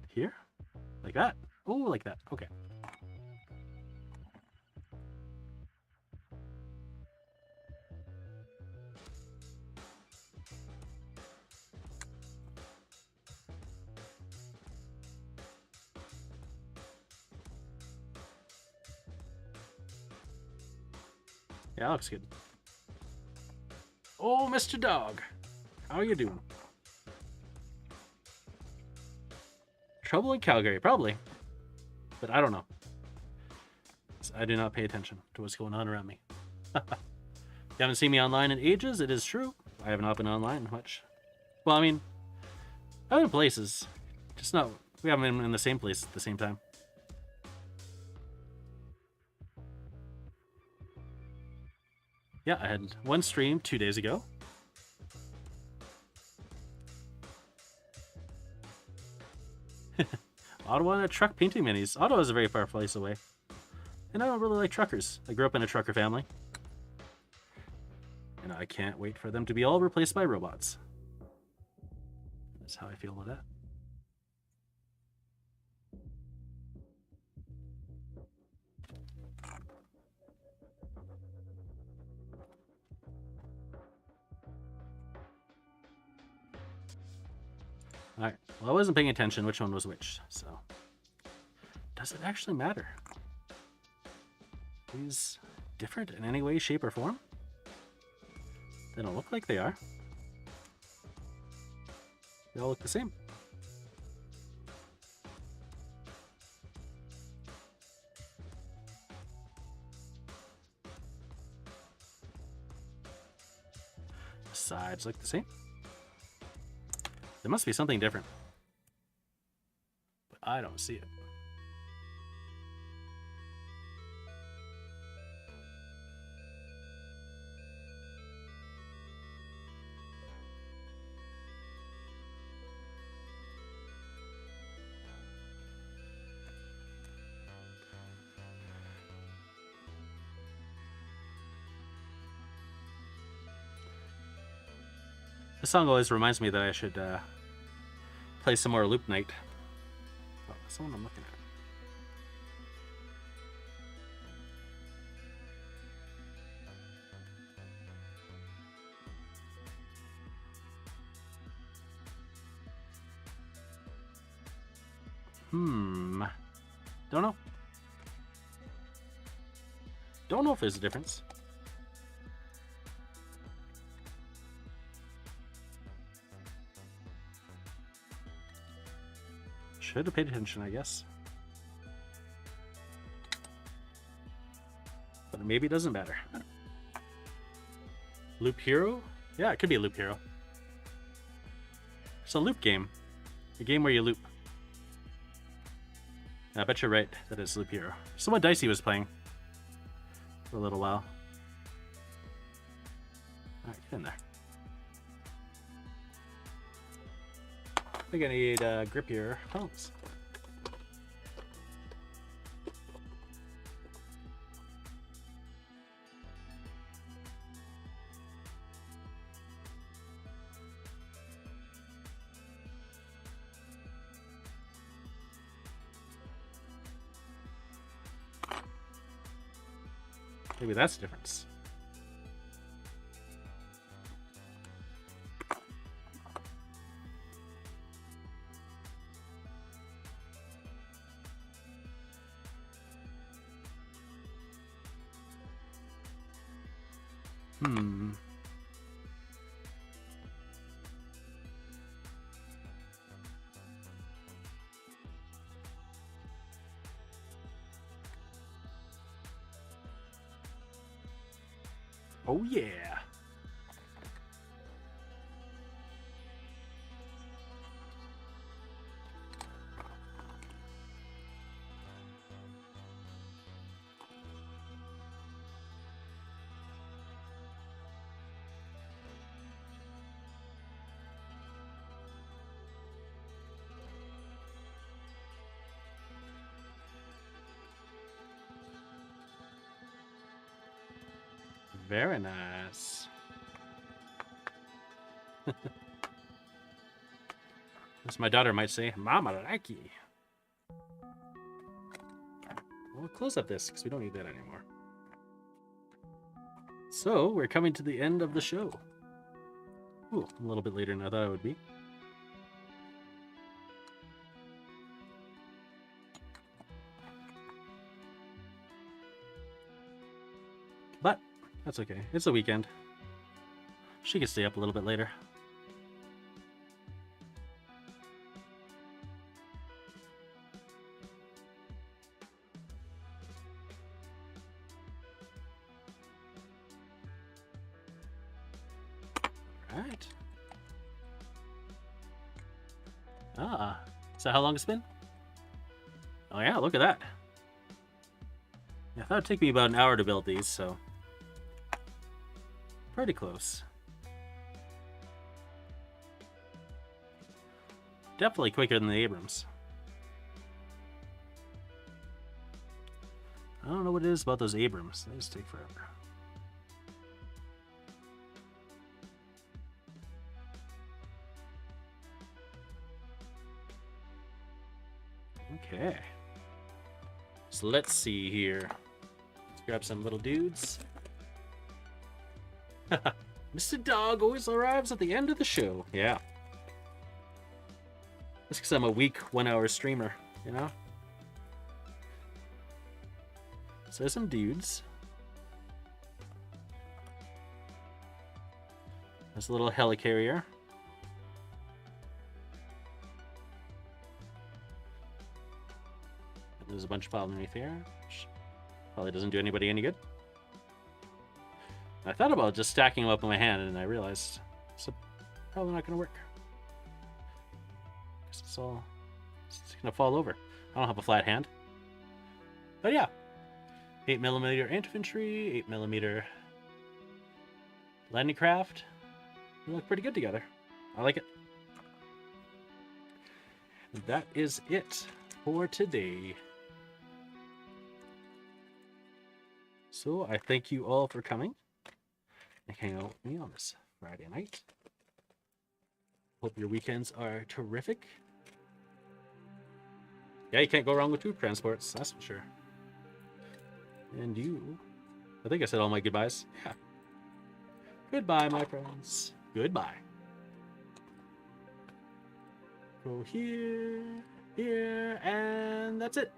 Here? Like that? Oh, like that. Okay. Yeah, that looks good. Oh, Mr. Dog. How are you doing? Trouble in Calgary, probably. But I don't know. I do not pay attention to what's going on around me. You haven't seen me online in ages, it is true. I have not been online much. Well, I mean, I've been places. Just not, we haven't been in the same place at the same time. Yeah, I had one stream 2 days ago. Ottawa and a truck painting minis. Ottawa is a very far place away. And I don't really like truckers. I grew up in a trucker family. And I can't wait for them to be all replaced by robots. That's how I feel about that. Alright, well, I wasn't paying attention which one was which, so. Does it actually matter? These different in any way, shape, or form? They don't look like they are. They all look the same. The sides look the same. There must be something different. But I don't see it. This song always reminds me that I should play some more Loop Night. Oh, that's the one I'm looking at. Don't know. Don't know if there's a difference. Should have paid attention, I guess. But maybe it doesn't matter. Loop Hero? Yeah, it could be a Loop Hero. It's a loop game. A game where you loop. I bet you're right that it's Loop Hero. Someone Dicey was playing for a little while. Alright, get in there. I think I need grippier phones. Maybe that's the difference. Oh yeah. Very nice. As my daughter might say, Mama likey. We'll close up this because we don't need that anymore. So, we're coming to the end of the show. Ooh, a little bit later than I thought it would be. But, that's okay. It's a weekend. She can stay up a little bit later. Alright. Ah, is that how long it's been? Oh yeah, look at that. Yeah, I thought it'd take me about an hour to build these, so... pretty close. Definitely quicker than the Abrams. I don't know what it is about those Abrams. They just take forever. Okay. So let's see here. Let's grab some little dudes. Mr. Dog always arrives at the end of the show. Yeah. That's because I'm a weak 1 hour streamer, you know? So there's some dudes. There's a little helicarrier. There's a bunch piled underneath here, which probably doesn't do anybody any good. I thought about just stacking them up in my hand, and I realized it's probably not going to work. It's going to fall over. I don't have a flat hand. But yeah, 8mm infantry, 8mm landing craft. They look pretty good together. I like it. That is it for today. So I thank you all for coming and hanging out with me on this Friday night. Hope your weekends are terrific. Yeah, you can't go wrong with troop transports, that's for sure. And you, I think I said all my goodbyes. Yeah. Goodbye, my friends. Goodbye. Go here, here, and that's it.